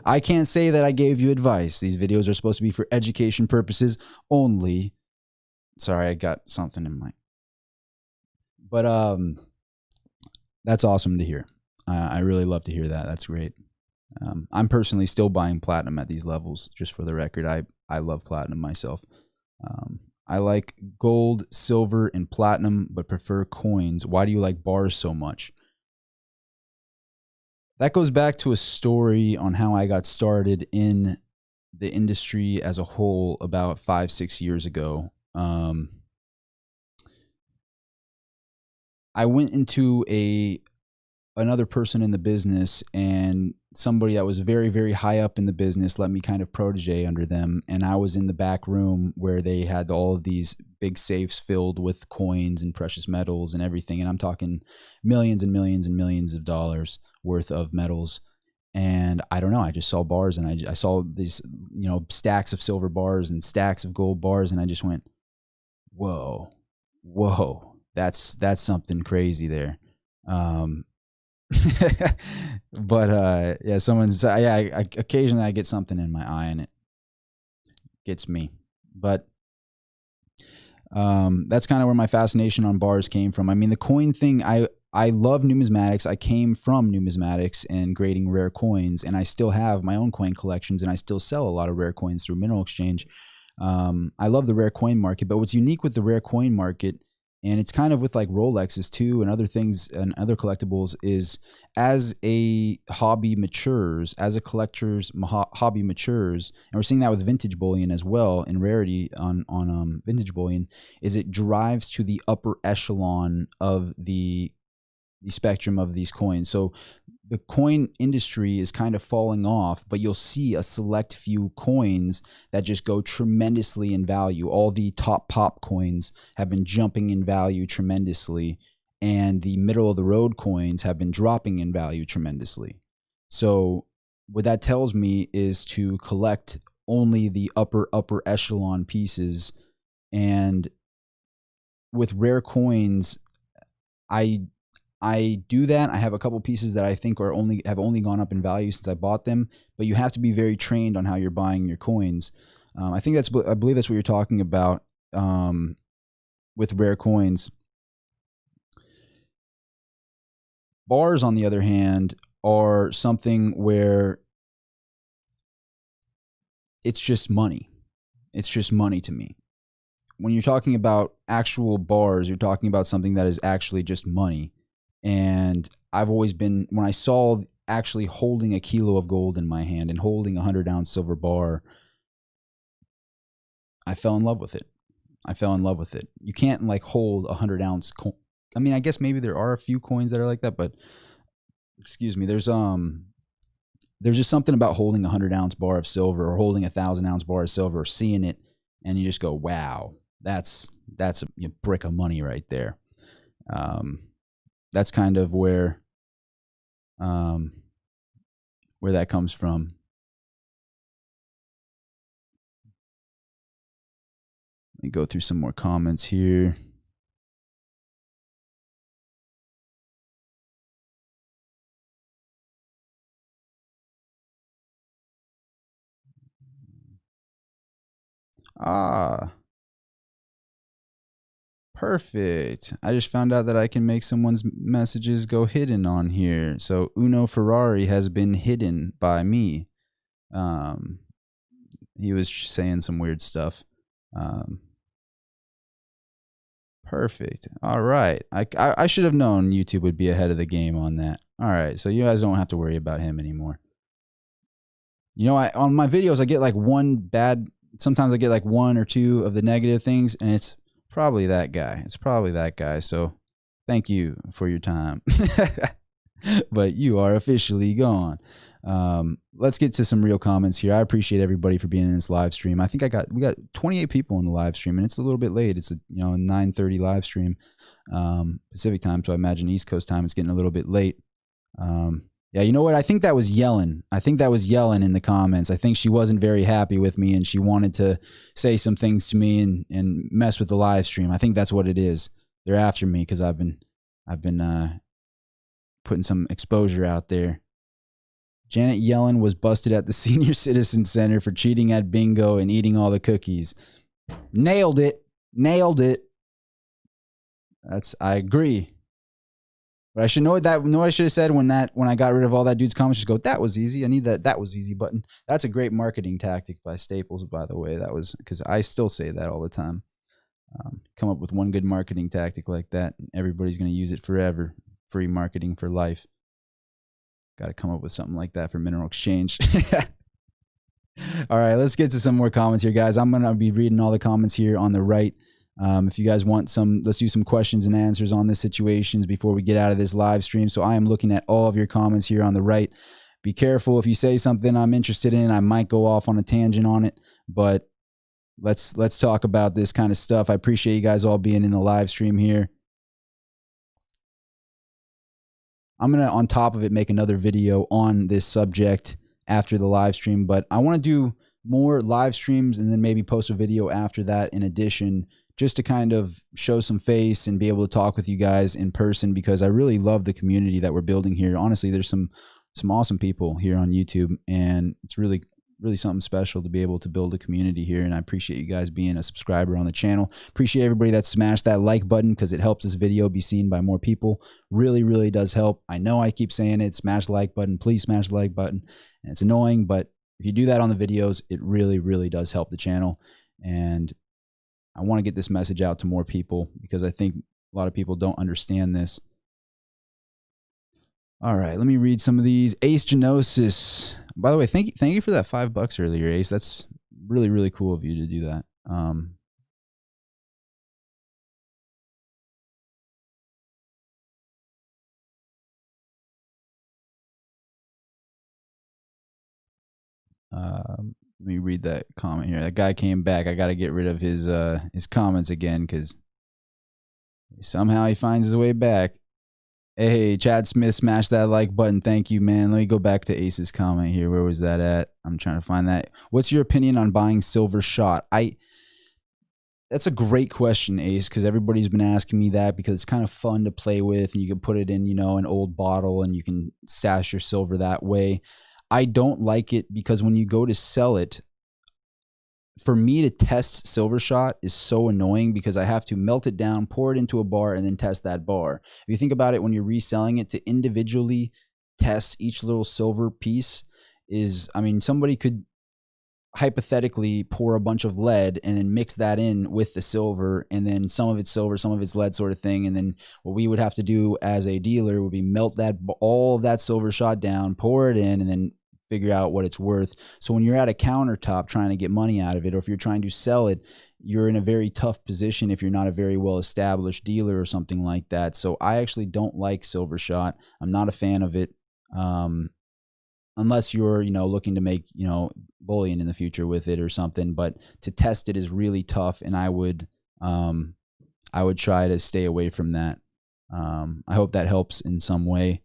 I can't say that I gave you advice. These videos are supposed to be for education purposes only. Sorry, I got something in my... But that's awesome to hear. I really love to hear that. That's great. I'm personally still buying platinum at these levels, just for the record. I love platinum myself. I like gold, silver, and platinum, but prefer coins. Why do you like bars so much? that goes back to a story on how I got started in the industry as a whole about 5-6 years ago. I went into another person in the business, and somebody that was very, very high up in the business let me kind of protege under them. And I was in the back room where they had all of these big safes filled with coins and precious metals and everything. And I'm talking millions and millions and millions of dollars worth of metals. And I don't know, I just saw bars, and I saw these, stacks of silver bars and stacks of gold bars. And I just went, whoa, that's something crazy there. But yeah, occasionally I get something in my eye and it gets me. But that's kind of where my fascination on bars came from. I mean, the coin thing, I love numismatics. I came from numismatics and grading rare coins, and I still have my own coin collections, and I still sell a lot of rare coins through Mineral Exchange. I love the rare coin market, but what's unique with the rare coin market, and it's kind of with like Rolexes too and other things and other collectibles, is as a hobby matures, as a collector's hobby matures, and we're seeing that with vintage bullion as well, in rarity on vintage bullion, is it drives to the upper echelon of the spectrum of these coins. So the coin industry is kind of falling off, but you'll see a select few coins that just go tremendously in value. All the top pop coins have been jumping in value tremendously, and the middle of the road coins have been dropping in value tremendously. So what that tells me is to collect only the upper echelon pieces. And with rare coins, I do that. I have a couple pieces that I think have only gone up in value since I bought them, but you have to be very trained on how you're buying your coins. I believe that's what you're talking about with rare coins. Bars, on the other hand, are something where it's just money. It's just money to me. When you're talking about actual bars, you're talking about something that is actually just money. And I've always been, when I saw actually holding a kilo of gold in my hand and holding a 100-ounce silver bar, I fell in love with it. You can't like hold a 100-ounce coin. I mean, I guess maybe there are a few coins that are like that, but excuse me, there's just something about holding a 100-ounce bar of silver or holding a 1,000-ounce bar of silver, or seeing it and you just go, wow, that's a brick of money right there. That's kind of where that comes from. Let me go through some more comments here. Perfect. I just found out that I can make someone's messages go hidden on here. So Uno Ferrari has been hidden by me. He was saying some weird stuff. Perfect. All right. I should have known YouTube would be ahead of the game on that. All right. So you guys don't have to worry about him anymore. On my videos, I get like sometimes I get like one or two of the negative things, and it's probably that guy. So thank you for your time. But you are officially gone. Let's get to some real comments here. I appreciate everybody for being in this live stream. I think we got 28 people in the live stream, and it's a little bit late. It's a 9:30 live stream Pacific time, so I imagine East Coast time it's getting a little bit late. Yeah, you know what? I think that was Yellen. In the comments. I think she wasn't very happy with me, and she wanted to say some things to me and mess with the live stream. I think that's what it is. They're after me because I've been putting some exposure out there. Janet Yellen was busted at the Senior Citizen Center for cheating at bingo and eating all the cookies. Nailed it. I agree. But I should know what I should have said when I got rid of all that dude's comments. Just go, that was easy. I need that was easy button. That's a great marketing tactic by Staples, by the way. That was because I still say that all the time. Come up with one good marketing tactic like that, and everybody's going to use it forever. Free marketing for life. Got to come up with something like that for mineral exchange. All right, let's get to some more comments here, guys. I'm going to be reading all the comments here on the right. If you guys want some, let's do some questions and answers on the situations before we get out of this live stream. So I am looking at all of your comments here on the right. Be careful if you say something I'm interested in. I might go off on a tangent on it, but let's talk about this kind of stuff. I appreciate you guys all being in the live stream here. I'm going to, on top of it, make another video on this subject after the live stream, but I want to do more live streams and then maybe post a video after that in addition, just to kind of show some face and be able to talk with you guys in person, because I really love the community that we're building here. Honestly, there's some awesome people here on YouTube, and it's really something special to be able to build a community here. And I appreciate you guys being a subscriber on the channel. Appreciate everybody that smashed that like button, because it helps this video be seen by more people. Really does help. I know I keep saying it, smash the like button, please smash the like button. And it's annoying, but if you do that on the videos, it really does help the channel. And I want to get this message out to more people, because I think a lot of people don't understand this. All right, let me read some of these. Ace Genosis. By the way, thank you for that $5 earlier, Ace. That's really cool of you to do that. Let me read that comment here. That guy came back. I got to get rid of his comments again, because somehow he finds his way back. Hey, Chad Smith, smash that like button. Thank you, man. Let me go back to Ace's comment here. Where was that at? I'm trying to find that. What's your opinion on buying silver shot? That's a great question, Ace, because everybody's been asking me that, because it's kind of fun to play with, and you can put it in, an old bottle, and you can stash your silver that way. I don't like it, because when you go to sell it, for me to test silver shot is so annoying, because I have to melt it down, pour it into a bar, and then test that bar. If you think about it, when you're reselling it, to individually test each little silver piece is, I mean, somebody could hypothetically pour a bunch of lead and then mix that in with the silver, and then some of it's silver, some of it's lead, sort of thing. And then what we would have to do as a dealer would be melt all of that silver shot down, pour it in, and then figure out what it's worth. So when you're at a countertop trying to get money out of it, or if you're trying to sell it, you're in a very tough position if you're not a very well-established dealer or something like that. So I actually don't like silver shot. I'm not a fan of it, unless you're, looking to make, bullion in the future with it or something. But to test it is really tough, and I would try to stay away from that. I hope that helps in some way.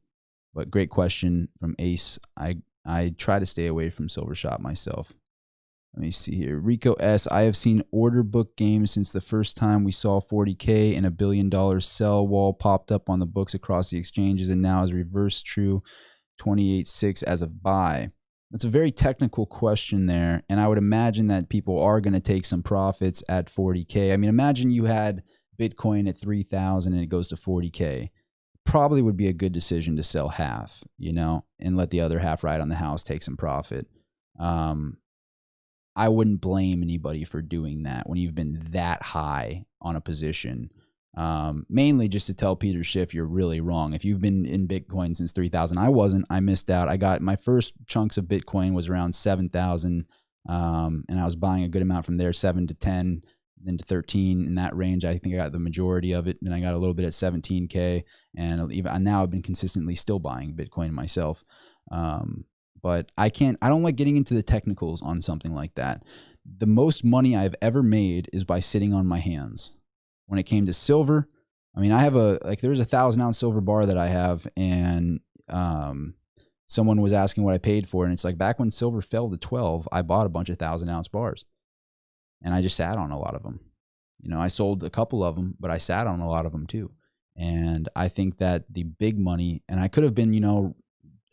But great question from Ace. I try to stay away from silver shot myself. Let me see here. Rico S. I have seen order book games since the first time we saw 40K and $1 billion sell wall popped up on the books across the exchanges, and now is reverse true 28.6 as a buy. That's a very technical question there, and I would imagine that people are going to take some profits at 40K. I mean, imagine you had Bitcoin at 3,000 and it goes to 40K. Probably would be a good decision to sell half, and let the other half ride on the house, take some profit. I wouldn't blame anybody for doing that when you've been that high on a position. Mainly just to tell Peter Schiff you're really wrong. If you've been in Bitcoin since 3,000, I wasn't. I missed out. I got my first chunks of Bitcoin was around 7,000, and I was buying a good amount from there, 7 to 10. Then to 13, in that range. I think I got the majority of it. Then I got a little bit at 17K, and even now I've been consistently still buying Bitcoin myself. But I don't like getting into the technicals on something like that. The most money I've ever made is by sitting on my hands. When it came to silver, I mean, I have there's a 1,000-ounce silver bar that I have, and someone was asking what I paid for it, and it's like, back when silver fell to 12, I bought a bunch of 1,000-ounce bars. And I just sat on a lot of them. I sold a couple of them, but I sat on a lot of them too. And I think that the big money, and I could have been,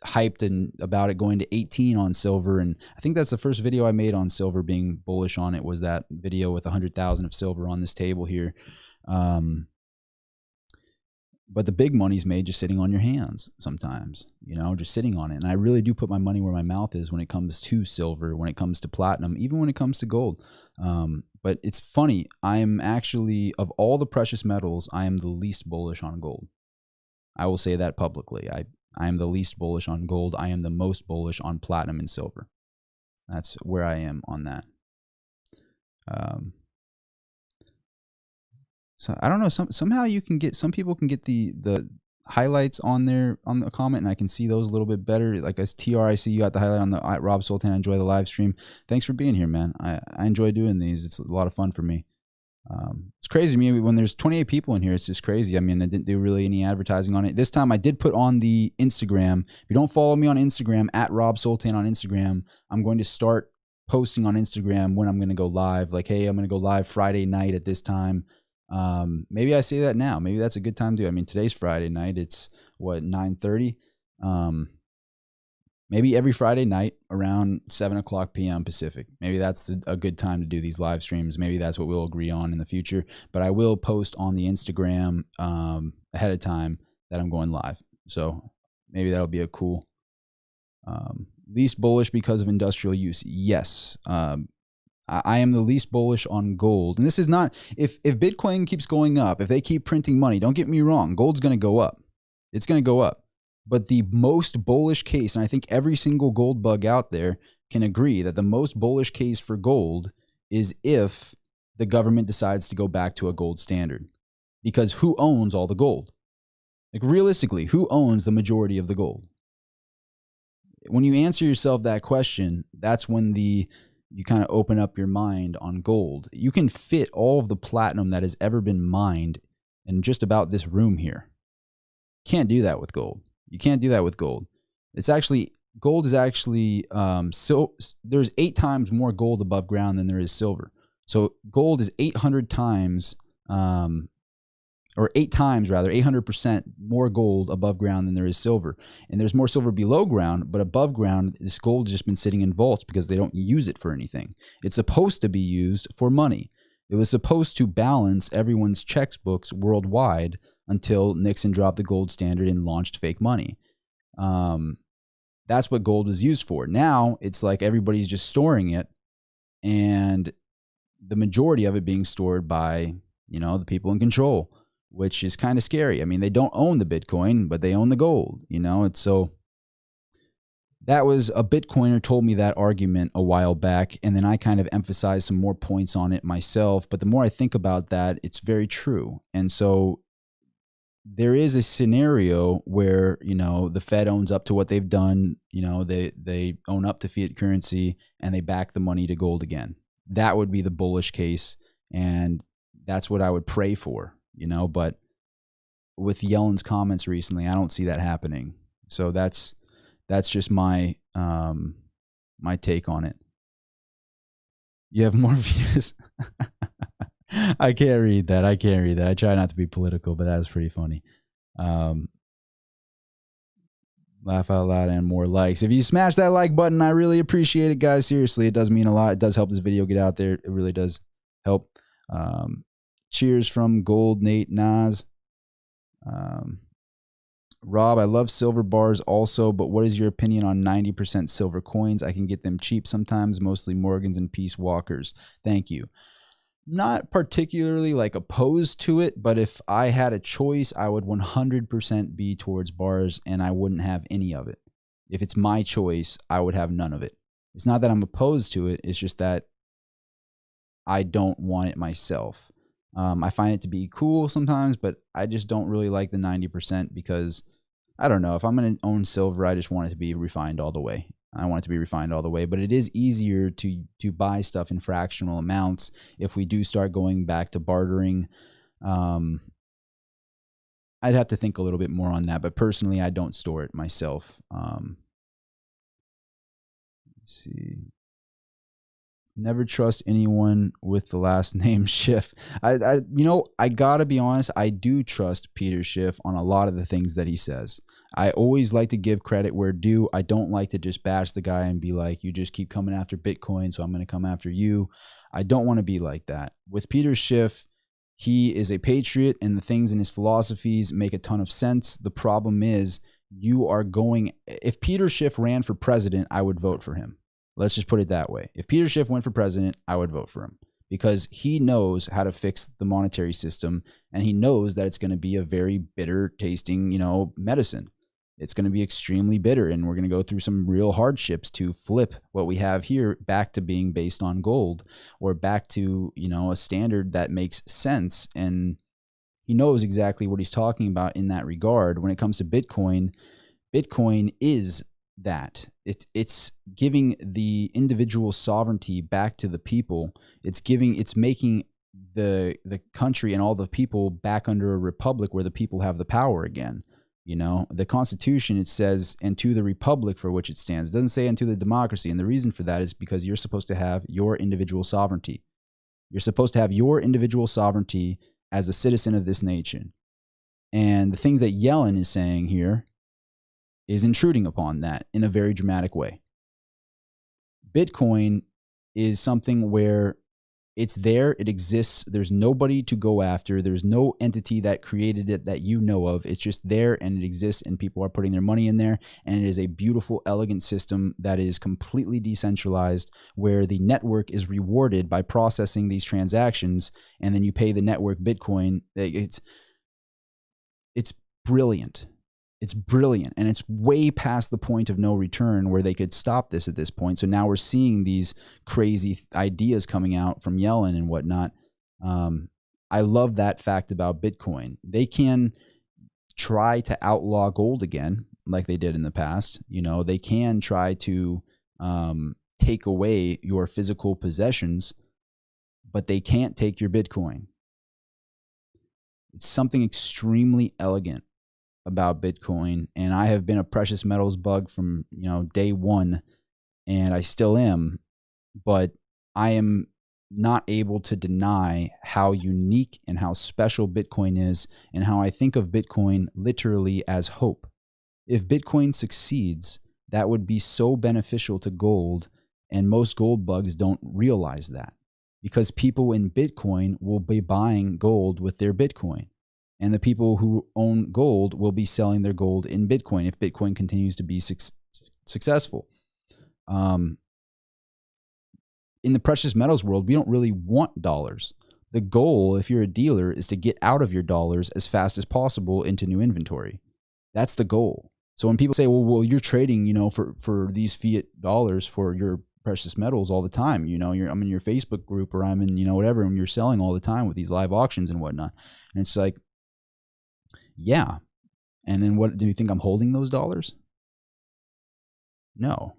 hyped about it going to 18 on silver. And I think that's the first video I made on silver, being bullish on it, was that video with 100,000 of silver on this table here. But the big money's made just sitting on your hands sometimes, just sitting on it. And I really do put my money where my mouth is when it comes to silver, when it comes to platinum, even when it comes to gold. But it's funny. I am actually, of all the precious metals, I am the least bullish on gold. I will say that publicly. I am the least bullish on gold. I am the most bullish on platinum and silver. That's where I am on that. So I don't know. Somehow you can get, some people can get the highlights on there on the comment, and I can see those a little bit better. Like as TR, I see you got the highlight on the Rob Soltan. I enjoy the live stream. Thanks for being here, man. I enjoy doing these. It's a lot of fun for me. It's crazy to me when there's 28 people in here. It's just crazy. I mean, I didn't do really any advertising on it. This time I did put on the Instagram. If you don't follow me on Instagram, at Rob Soltan on Instagram, I'm going to start posting on Instagram when I'm going to go live. Like, hey, I'm going to go live Friday night at this time. Maybe I say that now. Maybe that's a good time to. I mean, today's Friday night. It's what, 9:30. Maybe every Friday night around 7:00 p.m. Pacific. Maybe that's a good time to do these live streams. Maybe that's what we'll agree on in the future. But I will post on the Instagram ahead of time that I'm going live. So maybe that'll be a cool. Least bullish because of industrial use. Yes. I am the least bullish on gold. And this is not, if Bitcoin keeps going up, if they keep printing money, don't get me wrong, gold's going to go up. It's going to go up. But the most bullish case, and I think every single gold bug out there can agree that the most bullish case for gold is if the government decides to go back to a gold standard. Because who owns all the gold? Like realistically, who owns the majority of the gold? When you answer yourself that question, that's when you kind of open up your mind on gold. You can fit all of the platinum that has ever been mined in just about this room here. Can't do that with gold. You can't do that with gold. It's actually, gold is actually, there's 8 times more gold above ground than there is silver. So gold is 800 times, or 8 times rather, 800% more gold above ground than there is silver. And there's more silver below ground, but above ground, this gold has just been sitting in vaults because they don't use it for anything. It's supposed to be used for money. It was supposed to balance everyone's checkbooks worldwide until Nixon dropped the gold standard and launched fake money. That's what gold was used for. Now it's like everybody's just storing it, and the majority of it being stored by, the people in control, which is kind of scary. I mean, they don't own the Bitcoin, but they own the gold. It's so. That was a Bitcoiner told me that argument a while back, and then I kind of emphasized some more points on it myself. But the more I think about that, it's very true. And so there is a scenario where, the Fed owns up to what they've done. They own up to fiat currency and they back the money to gold again. That would be the bullish case. And that's what I would pray for, but with Yellen's comments recently, I don't see that happening. So that's just my my take on it. You have more views. I can't read that. I try not to be political, but that was pretty funny. Laugh out loud and more likes. If you smash that like button, I really appreciate it, guys. Seriously, it does mean a lot. It does help this video get out there. It really does help. Cheers from Gold Nate Nas. Rob, I love silver bars also, but what is your opinion on 90% silver coins? I can get them cheap sometimes, mostly Morgans and Peace Walkers. Thank you. Not particularly opposed to it, but if I had a choice, I would 100% be towards bars and I wouldn't have any of it. If it's my choice, I would have none of it. It's not that I'm opposed to it. It's just that I don't want it myself. I find it to be cool sometimes, but I just don't really like the 90% because I don't know. If I'm going to own silver, I just want it to be refined all the way. I want it to be refined all the way, but it is easier to buy stuff in fractional amounts if we do start going back to bartering. I'd have to think a little bit more on that, but personally, I don't store it myself. Let's see. Never trust anyone with the last name Schiff. I gotta be honest. I do trust Peter Schiff on a lot of the things that he says. I always like to give credit where due. I don't like to just bash the guy and be like, you just keep coming after Bitcoin, so I'm going to come after you. I don't want to be like that. With Peter Schiff, he is a patriot, and the things in his philosophies make a ton of sense. The problem is if Peter Schiff ran for president, I would vote for him. Let's just put it that way. If Peter Schiff went for president, I would vote for him because he knows how to fix the monetary system, and he knows that it's going to be a very bitter tasting, medicine. It's going to be extremely bitter, and we're going to go through some real hardships to flip what we have here back to being based on gold, or back to, you know, a standard that makes sense. And he knows exactly what he's talking about in that regard. When it comes to Bitcoin, Bitcoin is that. It's giving the individual sovereignty back to the people. It's making the country and all the people back under a republic where the people have the power again. You know, the Constitution, it says, and to the republic for which it stands. It doesn't say and to the democracy. And the reason for that is because you're supposed to have your individual sovereignty. You're supposed to have your individual sovereignty as a citizen of this nation. And the things that Yellen is saying here is intruding upon that in a very dramatic way. Bitcoin is something where it's there, it exists, there's nobody to go after, there's no entity that created it that you know of. It's just there and it exists, and people are putting their money in there, and it is a beautiful, elegant system that is completely decentralized, where the network is rewarded by processing these transactions, and then you pay the network Bitcoin. It's brilliant. It's brilliant, and it's way past the point of no return where they could stop this at this point. So now we're seeing these crazy ideas coming out from Yellen and whatnot. I love that fact about Bitcoin. They can try to outlaw gold again, like they did in the past. You know, they can try to take away your physical possessions, but they can't take your Bitcoin. It's something extremely elegant about Bitcoin, and I have been a precious metals bug from, you know, day one, and I still am, but I am not able to deny how unique and how special Bitcoin is, and how I think of Bitcoin literally as hope. If Bitcoin succeeds, that would be so beneficial to gold, and most gold bugs don't realize that, because people in Bitcoin will be buying gold with their Bitcoin. And the people who own gold will be selling their gold in Bitcoin if Bitcoin continues to be successful. In the precious metals world, we don't really want dollars. The goal, if you're a dealer, is to get out of your dollars as fast as possible into new inventory. That's the goal. So when people say, well, you're trading, you know, for these fiat dollars for your precious metals all the time, you know, I'm in your Facebook group, or I'm in, you know, whatever, and you're selling all the time with these live auctions and whatnot. And it's like, yeah. And then what, do you think I'm holding those dollars? No,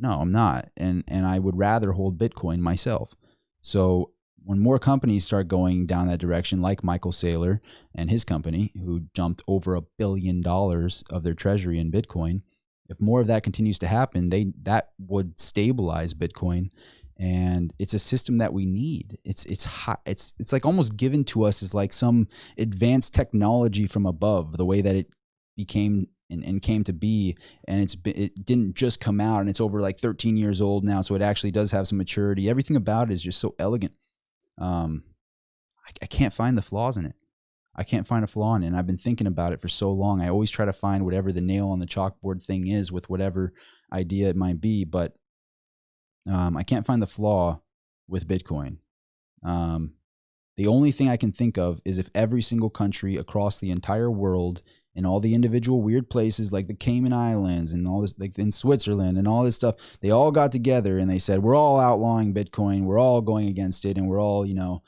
I'm not. And I would rather hold Bitcoin myself. So when more companies start going down that direction, like Michael Saylor and his company, who dumped over $1 billion of their treasury in Bitcoin, if more of that continues to happen, that would stabilize Bitcoin. And it's a system that we need. It's hot. It's like almost given to us as like some advanced technology from above, the way that it became and came to be. And it didn't just come out, and it's over like 13 years old now. So it actually does have some maturity. Everything about it is just so elegant. I can't find the flaws in it. I can't find a flaw in it. And I've been thinking about it for so long. I always try to find whatever the nail on the chalkboard thing is with whatever idea it might be, but I can't find the flaw with Bitcoin. The only thing I can think of is if every single country across the entire world, in all the individual weird places like the Cayman Islands and all this, like in Switzerland and all this stuff, they all got together and they said, we're all outlawing Bitcoin. We're all going against it. And we're all, you know,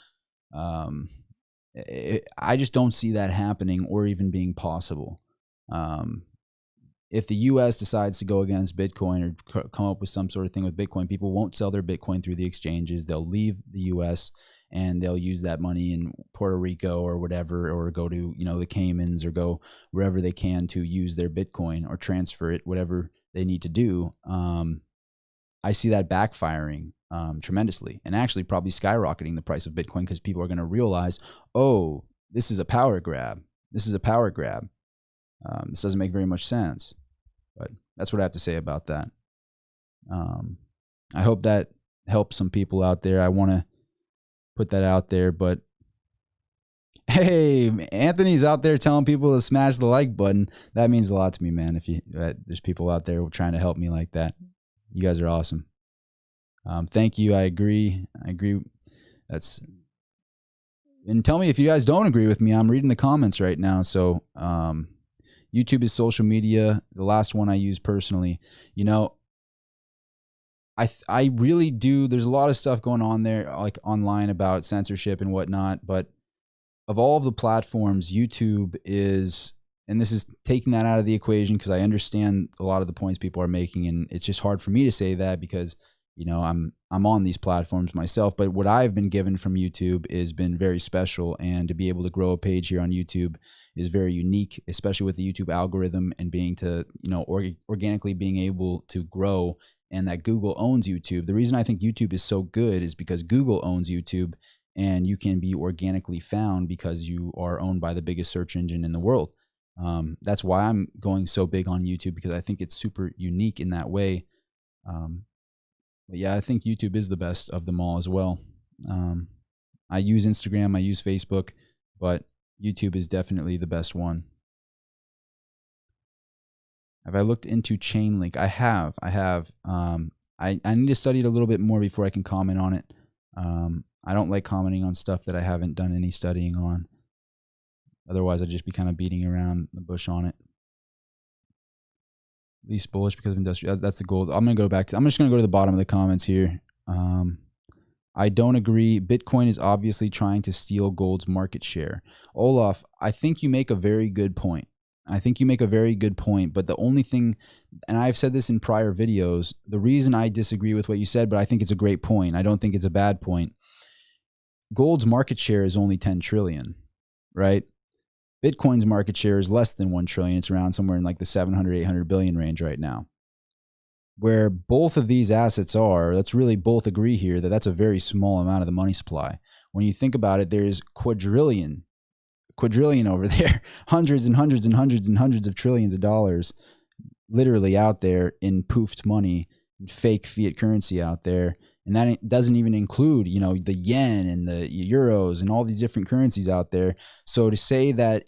I just don't see that happening or even being possible. If the U.S. decides to go against Bitcoin or come up with some sort of thing with Bitcoin, people won't sell their Bitcoin through the exchanges. They'll leave the U.S. and they'll use that money in Puerto Rico or whatever, or go to, you know, the Caymans, or go wherever they can to use their Bitcoin or transfer it, whatever they need to do. I see that backfiring tremendously, and actually probably skyrocketing the price of Bitcoin, because people are going to realize, oh, this is a power grab. This is a power grab. This doesn't make very much sense. But that's what I have to say about that. I hope that helps some people out there. I want to put that out there. But hey, Anthony's out there telling people to smash the like button. That means a lot to me, man. If there's people out there trying to help me like that, you guys are awesome. Thank you. I agree. And tell me if you guys don't agree with me. I'm reading the comments right now. So YouTube is social media. The last one I use personally, you know, I really do. There's a lot of stuff going on there, like online about censorship and whatnot. But of all of the platforms, YouTube is, and this is taking that out of the equation because I understand a lot of the points people are making, and it's just hard for me to say that because, you know, I'm on these platforms myself. But what I've been given from YouTube has been very special, and to be able to grow a page here on YouTube is very unique, especially with the YouTube algorithm and being to, you know, organically being able to grow. And that Google owns YouTube. The reason I think YouTube is so good is because Google owns YouTube, and you can be organically found because you are owned by the biggest search engine in the world. That's why I'm going so big on YouTube, because I think it's super unique in that way. But yeah, I think YouTube is the best of them all as well. I use Instagram, I use Facebook, but YouTube is definitely the best one. Have I looked into Chainlink? I have. I need to study it a little bit more before I can comment on it. I don't like commenting on stuff that I haven't done any studying on. Otherwise, I'd just be kind of beating around the bush on it. Least bullish because of industrial. That's the gold. I'm just going to go to the bottom of the comments here. I don't agree. Bitcoin is obviously trying to steal gold's market share. Olaf, I think you make a very good point. But the only thing, and I've said this in prior videos, the reason I disagree with what you said, but I think it's a great point. I don't think it's a bad point. Gold's market share is only 10 trillion, right? Bitcoin's market share is less than 1 trillion. It's around somewhere in like the 700, 800 billion range right now. Where both of these assets are, let's really both agree here that that's a very small amount of the money supply. When you think about it, there's quadrillion over there, hundreds and hundreds and hundreds and hundreds of trillions of dollars literally out there in poofed money, fake fiat currency out there. And that doesn't even include, you know, the yen and the euros and all these different currencies out there. So to say that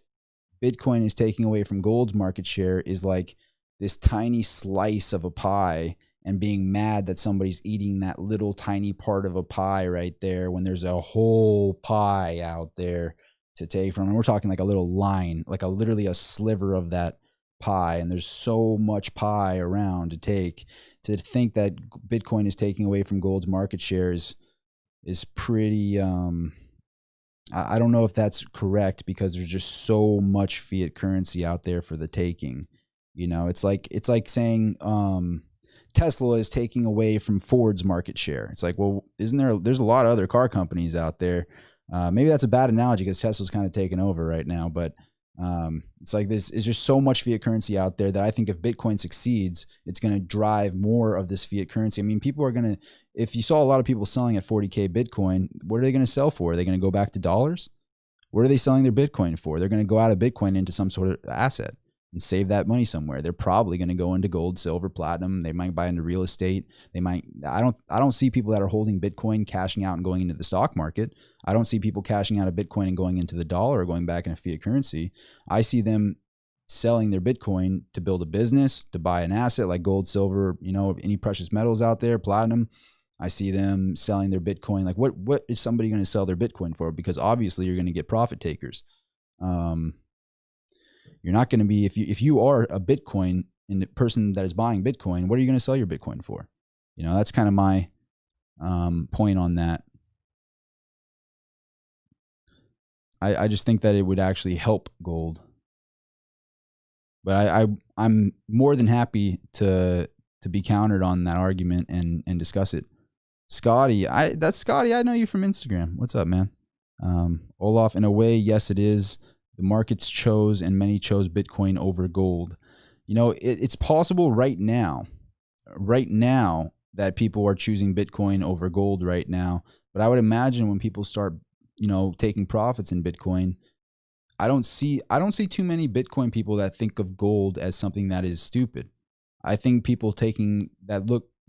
Bitcoin is taking away from gold's market share is like this tiny slice of a pie, and being mad that somebody's eating that little tiny part of a pie right there when there's a whole pie out there to take from. And we're talking like a little line, like literally a sliver of that pie, and there's so much pie around to take. To think that Bitcoin is taking away from gold's market share is pretty I don't know if that's correct, because there's just so much fiat currency out there for the taking. You know, it's like saying Tesla is taking away from Ford's market share. It's like, well, there's a lot of other car companies out there. Maybe that's a bad analogy because Tesla's kind of taking over right now, but it's like this is just so much fiat currency out there that I think if Bitcoin succeeds, it's going to drive more of this fiat currency. I mean, people are going to, if you saw a lot of people selling at 40K Bitcoin, what are they going to sell for? Are they going to go back to dollars? What are they selling their Bitcoin for? They're going to go out of Bitcoin into some sort of asset and save that money somewhere. They're probably going to go into gold, silver, platinum. They might buy into real estate. They might, I don't see people that are holding Bitcoin cashing out and going into the stock market. I don't see people cashing out of Bitcoin and going into the dollar or going back into fiat currency. I see them selling their Bitcoin to build a business, to buy an asset like gold, silver, you know, any precious metals out there, platinum. I see them selling their Bitcoin. Like what is somebody going to sell their Bitcoin for? Because obviously you're going to get profit takers. You're not going to be, if you are a Bitcoin and the person that is buying Bitcoin, what are you going to sell your Bitcoin for? You know, that's kind of my point on that. I just think that it would actually help gold. But I'm more than happy to be countered on that argument and discuss it. Scotty, that's Scotty. I know you from Instagram. What's up, man? Olaf, in a way, yes, it is. The markets chose, and many chose Bitcoin over gold. You know, it's possible right now that people are choosing Bitcoin over gold right now. But I would imagine when people start, you know, taking profits in Bitcoin, I don't see too many Bitcoin people that think of gold as something that is stupid. I think people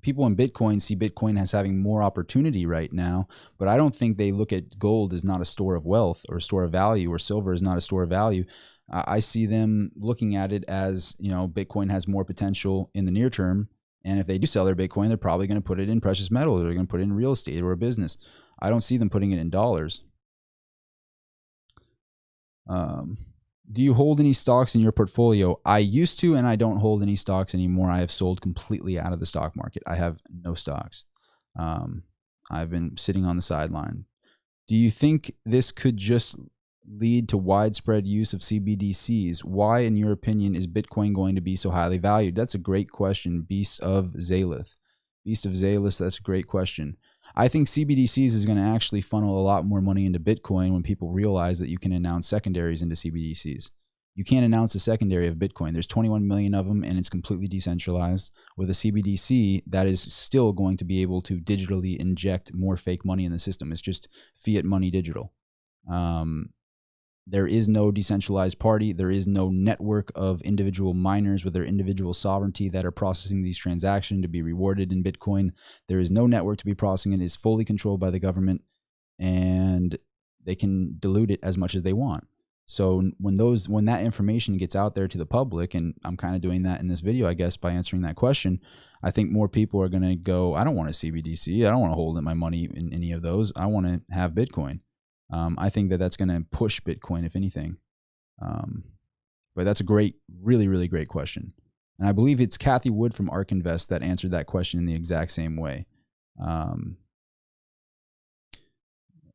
people in Bitcoin see Bitcoin as having more opportunity right now, but I don't think they look at gold as not a store of wealth or a store of value, or silver is not a store of value. I see them looking at it as, you know, Bitcoin has more potential in the near term. And if they do sell their Bitcoin, they're probably going to put it in precious metals, or they're going to put it in real estate or a business. I don't see them putting it in dollars. Do you hold any stocks in your portfolio? I used to, and I don't hold any stocks anymore. I have sold completely out of the stock market. I have no stocks. I've been sitting on the sideline. Do you think this could just lead to widespread use of CBDCs? Why, in your opinion, is Bitcoin going to be so highly valued? That's a great question, Beast of Zalith. Beast of Zalith, that's a great question. I think CBDCs is going to actually funnel a lot more money into Bitcoin when people realize that you can announce secondaries into CBDCs. You can't announce a secondary of Bitcoin. There's 21 million of them, and it's completely decentralized. With a CBDC, that is still going to be able to digitally inject more fake money in the system. It's just fiat money digital. There is no decentralized party. There is no network of individual miners with their individual sovereignty that are processing these transactions to be rewarded in Bitcoin. There is no network to be processing it. It's fully controlled by the government, and they can dilute it as much as they want. So when that information gets out there to the public, and I'm kind of doing that in this video, I guess, by answering that question, I think more people are going to go, I don't want a CBDC. I don't want to hold my money in any of those. I want to have Bitcoin. I think that that's going to push Bitcoin, if anything. But that's a great, really, really great question. And I believe it's Kathy Wood from ARK Invest that answered that question in the exact same way.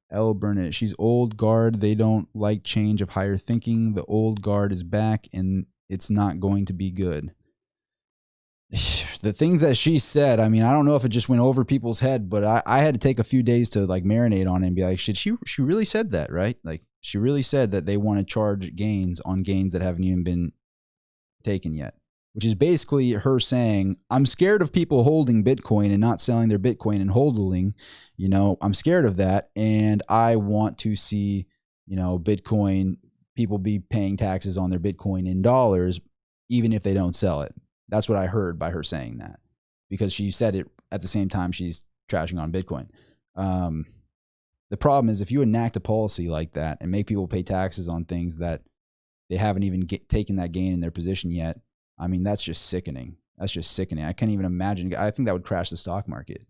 L. Burnett, she's old guard. They don't like change of higher thinking. The old guard is back, and it's not going to be good. The things that she said, I mean, I don't know if it just went over people's head, but I had to take a few days to like marinate on it and be like, she really said that, right? Like, she really said that they want to charge gains on gains that haven't even been taken yet, which is basically her saying, I'm scared of people holding Bitcoin and not selling their Bitcoin and holding, I'm scared of that. And I want to see, Bitcoin, people be paying taxes on their Bitcoin in dollars, even if they don't sell it. That's what I heard by her saying that, because she said it at the same time she's trashing on Bitcoin. The problem is if you enact a policy like that and make people pay taxes on things that they haven't even taken that gain in their position yet, I mean, that's just sickening. That's just sickening. I can't even imagine. I think that would crash the stock market.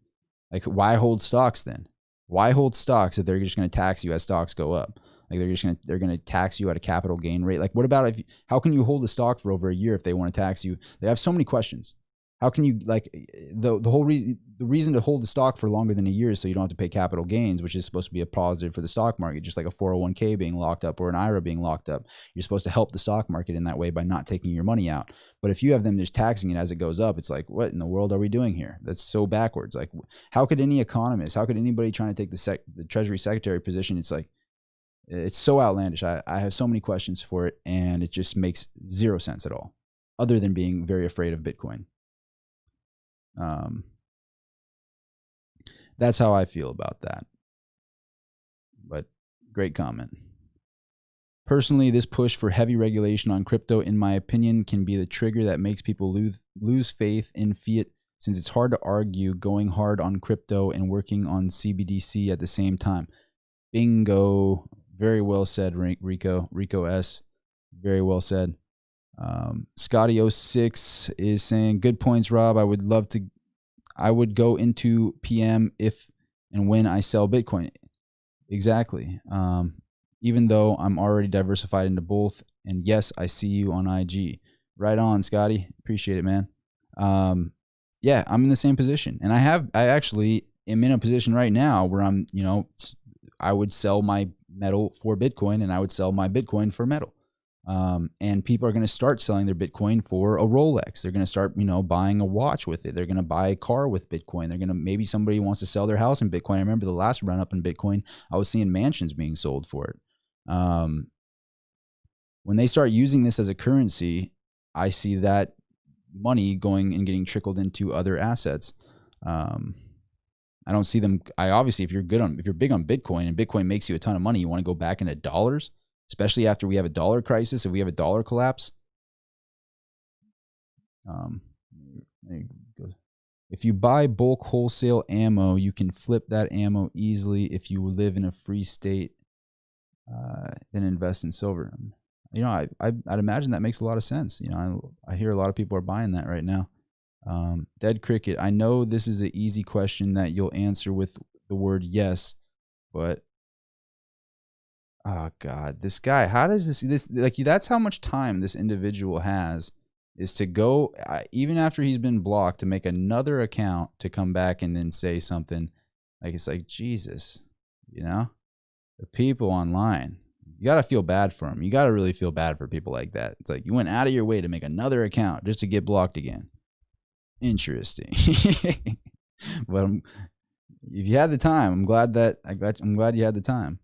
Like, why hold stocks then? Why hold stocks if they're just going to tax you as stocks go up? Like, they're going to tax you at a capital gain rate. Like, what about how can you hold a stock for over a year if they want to tax you? They have so many questions. How can you, like, the whole reason to hold the stock for longer than a year is so you don't have to pay capital gains, which is supposed to be a positive for the stock market, just like a 401k being locked up or an IRA being locked up. You're supposed to help the stock market in that way by not taking your money out. But if you have them just taxing it as it goes up, it's like, what in the world are we doing here? That's so backwards. Like, how could any economist, how could anybody trying to take the Treasury Secretary position? It's like, it's so outlandish. I have so many questions for it, and it just makes zero sense at all, other than being very afraid of Bitcoin. That's how I feel about that. But great comment. Personally, this push for heavy regulation on crypto, in my opinion, can be the trigger that makes people lose faith in fiat, since it's hard to argue going hard on crypto and working on CBDC at the same time. Bingo. Very well said, Rico. Rico S. Very well said. Scotty06 is saying, good points, Rob. I would go into PM if and when I sell Bitcoin. Exactly. Even though I'm already diversified into both. And yes, I see you on IG. Right on, Scotty. Appreciate it, man. Yeah, I'm in the same position. And I actually am in a position right now where I'm, I would sell my metal for Bitcoin and I would sell my Bitcoin for metal. And people are going to start selling their Bitcoin for a Rolex. They're going to start, buying a watch with it. They're going to buy a car with Bitcoin. They're going to, maybe somebody wants to sell their house in Bitcoin. I remember the last run up in Bitcoin, I was seeing mansions being sold for it. When they start using this as a currency, I see that money going and getting trickled into other assets. I don't see them. Obviously, if you're big on Bitcoin and Bitcoin makes you a ton of money, you want to go back into dollars, especially after we have a dollar crisis. If we have a dollar collapse, if you buy bulk wholesale ammo, you can flip that ammo easily. If you live in a free state, then invest in silver. I'd imagine that makes a lot of sense. I hear a lot of people are buying that right now. Dead Cricket, I know this is an easy question that you'll answer with the word yes, but Oh God, this guy. How does this like? That's how much time this individual has, is to go even after he's been blocked, to make another account to come back and then say something. Like, it's like, Jesus, the people online. You got to feel bad for them. You got to really feel bad for people like that. It's like, you went out of your way to make another account just to get blocked again. Interesting. But if you had the time, I'm glad you had the time.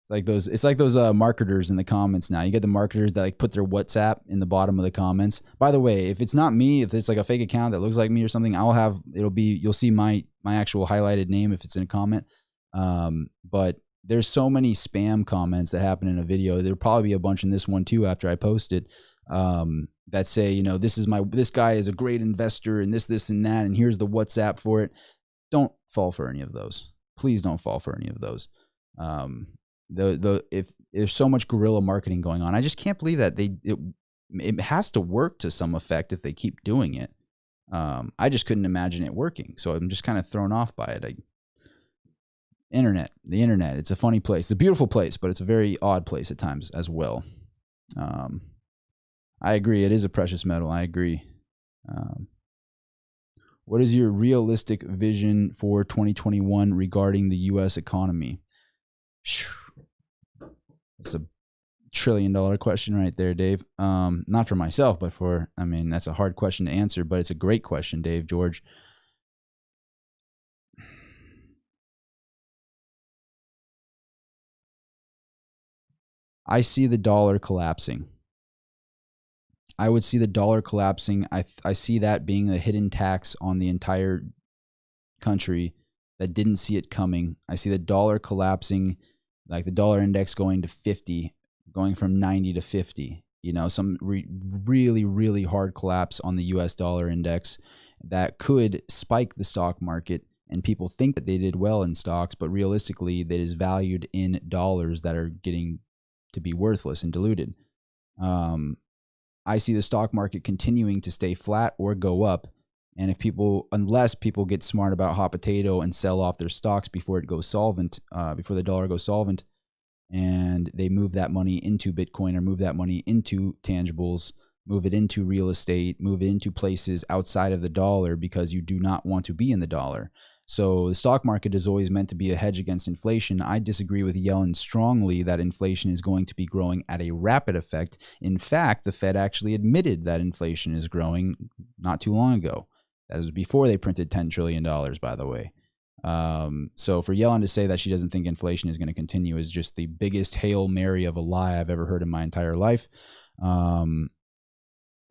It's like those marketers in the comments now. You get the marketers that like put their WhatsApp in the bottom of the comments. By the way, if it's not me, if it's like a fake account that looks like me or something, you'll see my actual highlighted name if it's in a comment. But there's so many spam comments that happen in a video. There'll probably be a bunch in this one too after I post it. That say, this guy is a great investor and this and that, and here's the WhatsApp for it. Don't fall for any of those. Please don't fall for any of those. If there's so much guerrilla marketing going on, I just can't believe that it has to work to some effect if they keep doing it. I just couldn't imagine it working, so I'm just kind of thrown off by it. The internet, it's a funny place. It's a beautiful place, but it's a very odd place at times as well. I agree, it is a precious metal. I agree. What is your realistic vision for 2021 regarding the U.S. economy? That's a $1 trillion question right there, Dave. Not for myself, but that's a hard question to answer, but it's a great question, Dave George. I see the dollar collapsing. I would see the dollar collapsing. I see that being a hidden tax on the entire country that didn't see it coming. I see the dollar collapsing, like the dollar index going to 50, going from 90 to 50. Some really, really hard collapse on the US dollar index that could spike the stock market. And people think that they did well in stocks, but realistically, that is valued in dollars that are getting to be worthless and diluted. I see the stock market continuing to stay flat or go up. And unless people get smart about hot potato and sell off their stocks before it goes solvent, before the dollar goes solvent, and they move that money into Bitcoin or move that money into tangibles, move it into real estate, move it into places outside of the dollar, because you do not want to be in the dollar. So the stock market is always meant to be a hedge against inflation. I disagree with Yellen strongly that inflation is going to be growing at a rapid effect. In fact, the Fed actually admitted that inflation is growing not too long ago. That was before they printed $10 trillion, by the way. So for Yellen to say that she doesn't think inflation is going to continue is just the biggest Hail Mary of a lie I've ever heard in my entire life.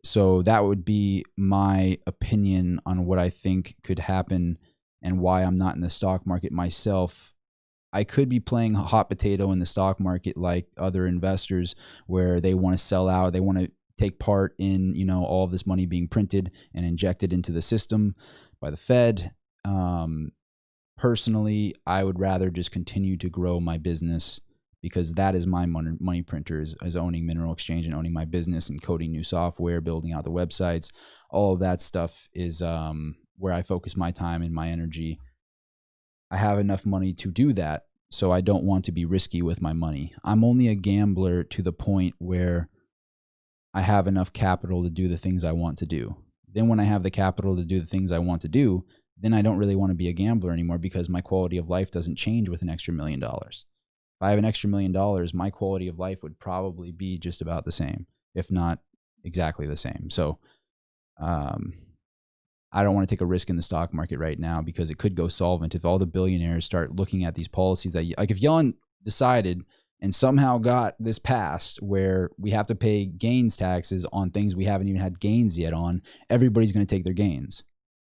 So that would be my opinion on what I think could happen and why I'm not in the stock market myself. I could be playing hot potato in the stock market like other investors, where they want to sell out. They want to take part in, all of this money being printed and injected into the system by the Fed. Personally, I would rather just continue to grow my business, because that is my money printer, is owning Mineral Exchange and owning my business and coding new software, building out the websites. All of that stuff is where I focus my time and my energy. I have enough money to do that, so I don't want to be risky with my money. I'm only a gambler to the point where I have enough capital to do the things I want to do. Then when I have the capital to do the things I want to do, then I don't really want to be a gambler anymore, because my quality of life doesn't change with an extra $1 million. If I have an extra $1 million, my quality of life would probably be just about the same, if not exactly the same. So I don't want to take a risk in the stock market right now, because it could go solvent if all the billionaires start looking at these policies that, like, if Yellen decided and somehow got this passed where we have to pay gains taxes on things we haven't even had gains yet on, everybody's going to take their gains.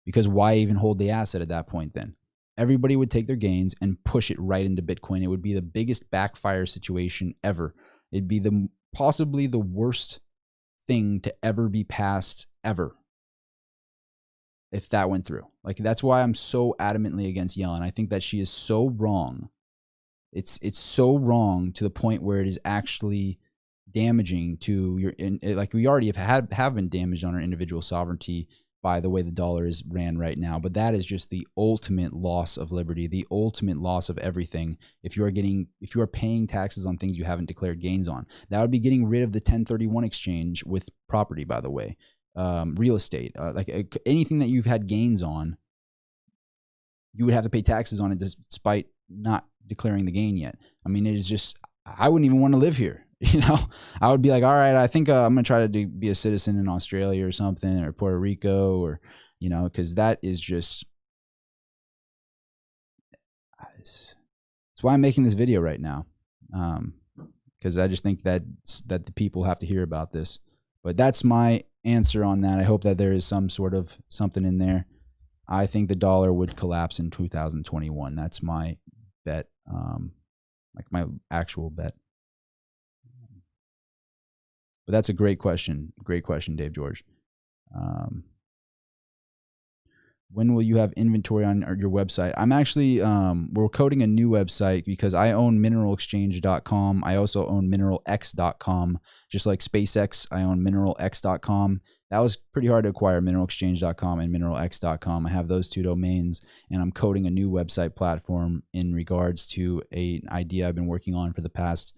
Because why even hold the asset at that point then? Everybody would take their gains and push it right into Bitcoin. It would be the biggest backfire situation ever. It'd be possibly the worst thing to ever be passed ever, if that went through. Like, that's why I'm so adamantly against Yellen. I think that she is so wrong. It's so wrong to the point where it is actually damaging to like we already have been damaged on our individual sovereignty by the way the dollar is ran right now. But that is just the ultimate loss of liberty, the ultimate loss of everything. If you are paying taxes on things you haven't declared gains on, that would be getting rid of the 1031 exchange with property, by the way, real estate, like anything that you've had gains on, you would have to pay taxes on it despite not declaring the gain yet. I mean, it is just, I wouldn't even want to live here. You know, I would be like, all right, I think I'm going to try to be a citizen in Australia or something, or Puerto Rico, or, you know, because that is just, it's why I'm making this video right now. Because I just think that the people have to hear about this. But that's my answer on that. I hope that there is some sort of something in there. I think the dollar would collapse in 2021. That's my bet, like my actual bet. But that's a great question. Great question, Dave George. When will you have inventory on your website? I'm actually, we're coding a new website because I own mineralexchange.com. I also own mineralx.com. Just like SpaceX, I own mineralx.com. That was pretty hard to acquire, mineralexchange.com and mineralx.com. I have those two domains, and I'm coding a new website platform in regards to an idea I've been working on for the past,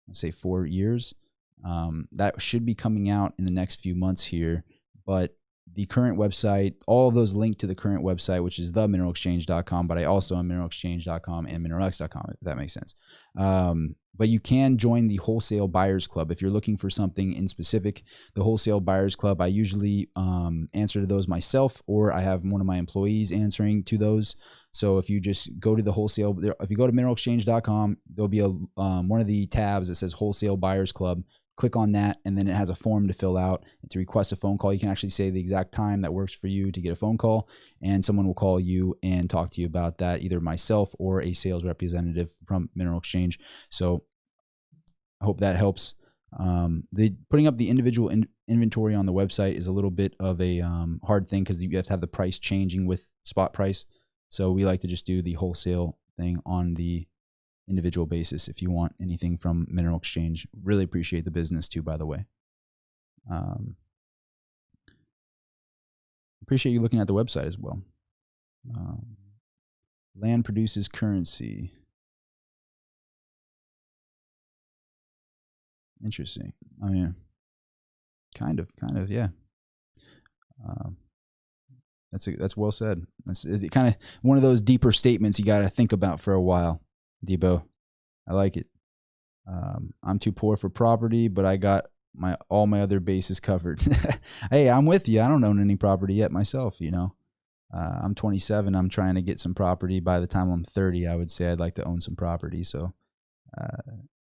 let's say, 4 years. That should be coming out in the next few months here, but the current website, all of those link to the current website, which is themineralexchange.com, but I also own mineralexchange.com and mineralx.com, if that makes sense. But you can join the Wholesale Buyers Club if you're looking for something in specific. The Wholesale Buyers Club, I usually answer to those myself, or I have one of my employees answering to those. So if you just go to the wholesale, if you go to mineralexchange.com, there'll be a one of the tabs that says Wholesale Buyers Club. Click on that, and then it has a form to fill out to request a phone call. You can actually say the exact time that works for you to get a phone call, and someone will call you and talk to you about that, either myself or a sales representative from Mineral Exchange. So I hope that helps. Putting up the individual inventory on the website is a little bit of a hard thing because you have to have the price changing with spot price. So we like to just do the wholesale thing on the individual basis. If you want anything from Mineral Exchange, really appreciate the business too, by the way. Appreciate you looking at the website as well. Land produces currency. Interesting. I mean, kind of, yeah. That's well said. That's kind of one of those deeper statements you got to think about for a while, Debo. I like it. I'm too poor for property, but I got all my other bases covered. Hey, I'm with you. I don't own any property yet myself, you know. I'm 27. I'm trying to get some property. By the time I'm 30, I would say I'd like to own some property. So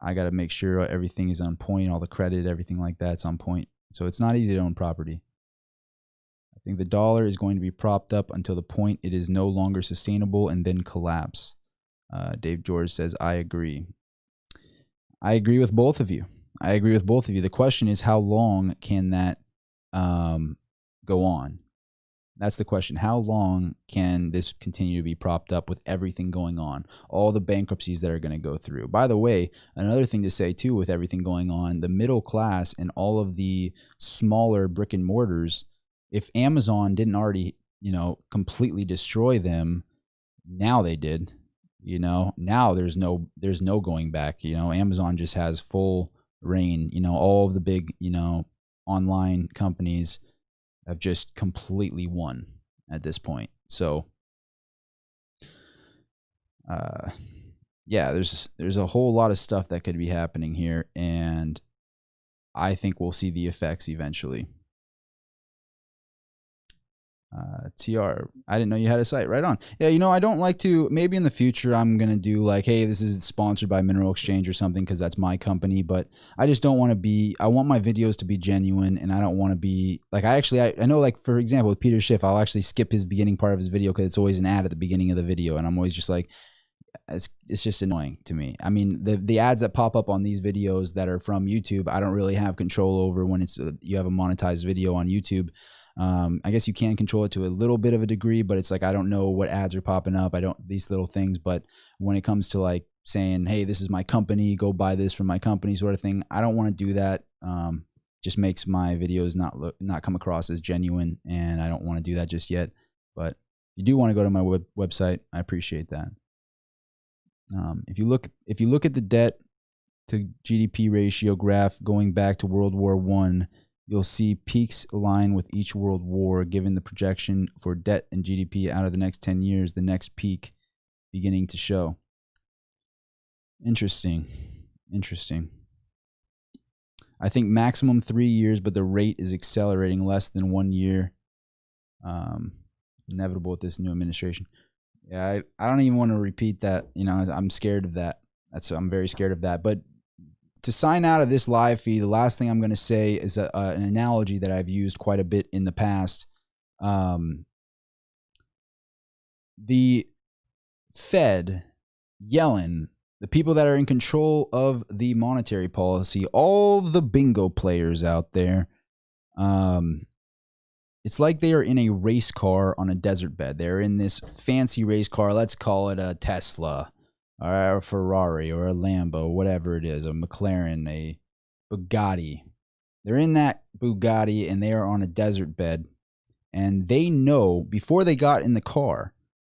I got to make sure everything is on point, all the credit, everything like that's on point. So it's not easy to own property. I think the dollar is going to be propped up until the point it is no longer sustainable and then collapse. Dave George says, I agree. I agree with both of you. The question is, how long can that go on? That's the question. How long can this continue to be propped up with everything going on? All the bankruptcies that are going to go through. By the way, another thing to say too, with everything going on, the middle class and all of the smaller brick and mortars, if Amazon didn't already, you know, completely destroy them, now they did. You know, now there's no going back. You know, Amazon just has full reign. You know, all of the big, you know, online companies have just completely won at this point. So, yeah, there's a whole lot of stuff that could be happening here, and I think we'll see the effects eventually. TR, I didn't know you had a site. Right on. Yeah, you know, I don't like to, maybe in the future I'm going to do like, hey, this is sponsored by Mineral Exchange or something because that's my company, but I just don't want to be, I want my videos to be genuine, and I don't want to be, like, I know, like, for example, with Peter Schiff, I'll actually skip his beginning part of his video because it's always an ad at the beginning of the video, and I'm always just like, it's just annoying to me. I mean, the ads that pop up on these videos that are from YouTube, I don't really have control over when it's you have a monetized video on YouTube. I guess you can control it to a little bit of a degree, but it's like, I don't know what ads are popping up. I don't, these little things, but when it comes to like saying, hey, this is my company, go buy this from my company sort of thing, I don't want to do that. just makes my videos not come across as genuine, and I don't want to do that just yet. But if you do want to go to my website, I appreciate that. If you look at the debt to GDP ratio graph going back to World War I, you'll see peaks align with each world war, given the projection for debt and GDP out of the next 10 years, the next peak beginning to show. Interesting. I think maximum 3 years, but the rate is accelerating less than 1 year. Inevitable with this new administration. Yeah, I don't even want to repeat that. You know, I'm scared of that. I'm very scared of that. But to sign out of this live feed, the last thing I'm going to say is an analogy that I've used quite a bit in the past. The Fed, Yellen, the people that are in control of the monetary policy, all the bingo players out there, it's like they are in a race car on a desert bed. They're in this fancy race car. Let's call it a Tesla or a Ferrari or a Lambo, whatever it is, a McLaren, a Bugatti. They're in that Bugatti and they are on a desert bed. And they know before they got in the car,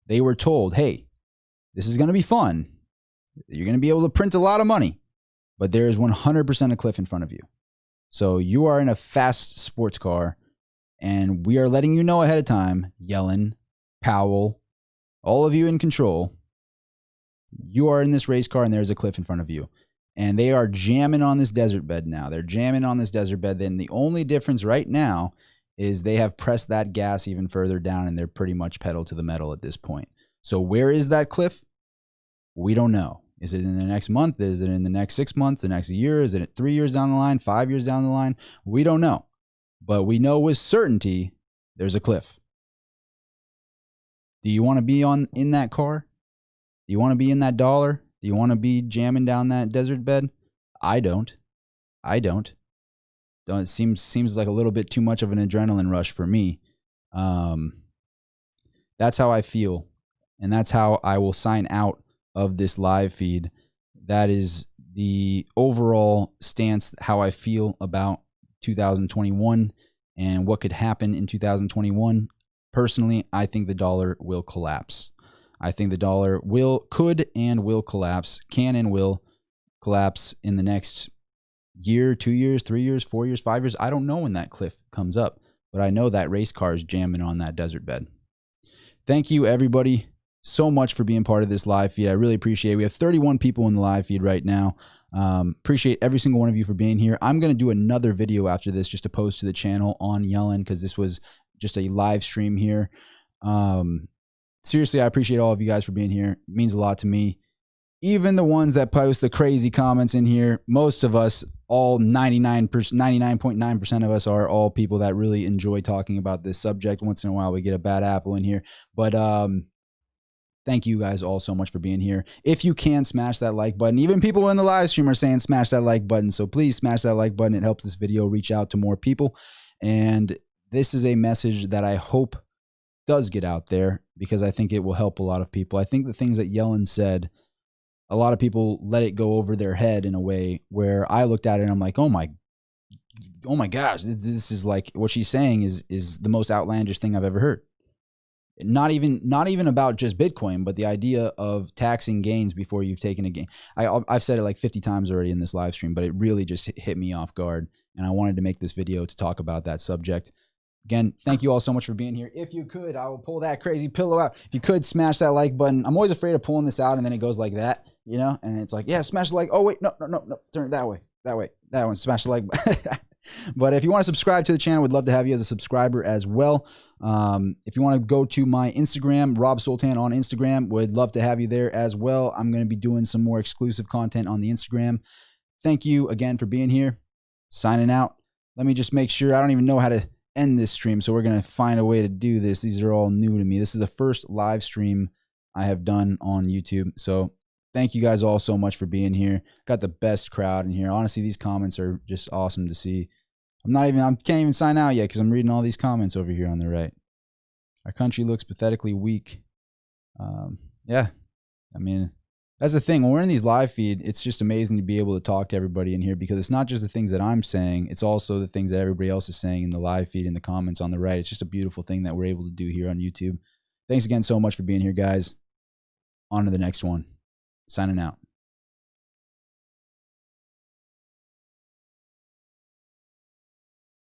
they were told, hey, this is going to be fun. You're going to be able to print a lot of money, but there is 100% a cliff in front of you. So you are in a fast sports car. And we are letting you know ahead of time, Yellen, Powell, all of you in control, you are in this race car and there's a cliff in front of you. And they are jamming on this desert bed now. They're jamming on this desert bed. Then the only difference right now is they have pressed that gas even further down and they're pretty much pedal to the metal at this point. So where is that cliff? We don't know. Is it in the next month? Is it in the next 6 months, the next year? Is it 3 years down the line, 5 years down the line? We don't know. But we know with certainty there's a cliff. Do you want to be in that car? Do you want to be in that dollar? Do you want to be jamming down that desert bed? I don't. It seems like a little bit too much of an adrenaline rush for me. That's how I feel, and that's how I will sign out of this live feed. That is the overall stance, how I feel about 2021 and what could happen in 2021. Personally, I think the dollar will collapse. I think the dollar could and will collapse, can and will collapse in the next year, 2 years, 3 years, 4 years, 5 years. I don't know when that cliff comes up, but I know that race car is jamming on that desert bed. Thank you, everybody, so much for being part of this live feed. I really appreciate it. We have 31 people in the live feed right now. Appreciate every single one of you for being here. I'm going to do another video after this just to post to the channel on Yellen because this was just a live stream here. Seriously, I appreciate all of you guys for being here. It means a lot to me. Even the ones that post the crazy comments in here, most of us, all 99.9% of us are all people that really enjoy talking about this subject. Once in a while, we get a bad apple in here. But thank you guys all so much for being here. If you can, smash that like button. Even people in the live stream are saying smash that like button. So please smash that like button. It helps this video reach out to more people. And this is a message that I hope does get out there because I think it will help a lot of people. I think the things that Yellen said, a lot of people let it go over their head in a way where I looked at it and I'm like, oh my gosh, this is like what she's saying is the most outlandish thing I've ever heard. Not even about just Bitcoin, but the idea of taxing gains before you've taken a gain. I've said it like 50 times already in this live stream, but it really just hit me off guard. And I wanted to make this video to talk about that subject. Again, thank you all so much for being here. If you could, I will pull that crazy pillow out. If you could, smash that like button. I'm always afraid of pulling this out and then it goes like that, you know? And it's like, yeah, smash the like. Oh, wait, no. Turn it that way. That one, smash the like. But if you want to subscribe to the channel, we'd love to have you as a subscriber as well. If you want to go to my Instagram, Rob Soltan on Instagram, would love to have you there as well. I'm going to be doing some more exclusive content on the Instagram. Thank you again for being here. Signing out. Let me just make sure. I don't even know how to end this stream, so we're going to find a way to do this. These are all new to me. This is the first live stream I have done on YouTube. So thank you guys all so much for being here. Got the best crowd in here. Honestly, these comments are just awesome to see. I can't even sign out yet because I'm reading all these comments over here on the right. Our country looks pathetically weak. Yeah, I mean, That's the thing. When we're in these live feed, it's just amazing to be able to talk to everybody in here because it's not just the things that I'm saying, it's also the things that everybody else is saying in the live feed, in the comments on the right. It's just a beautiful thing that we're able to do here on YouTube. Thanks again so much for being here, guys. On to the next one. Signing out.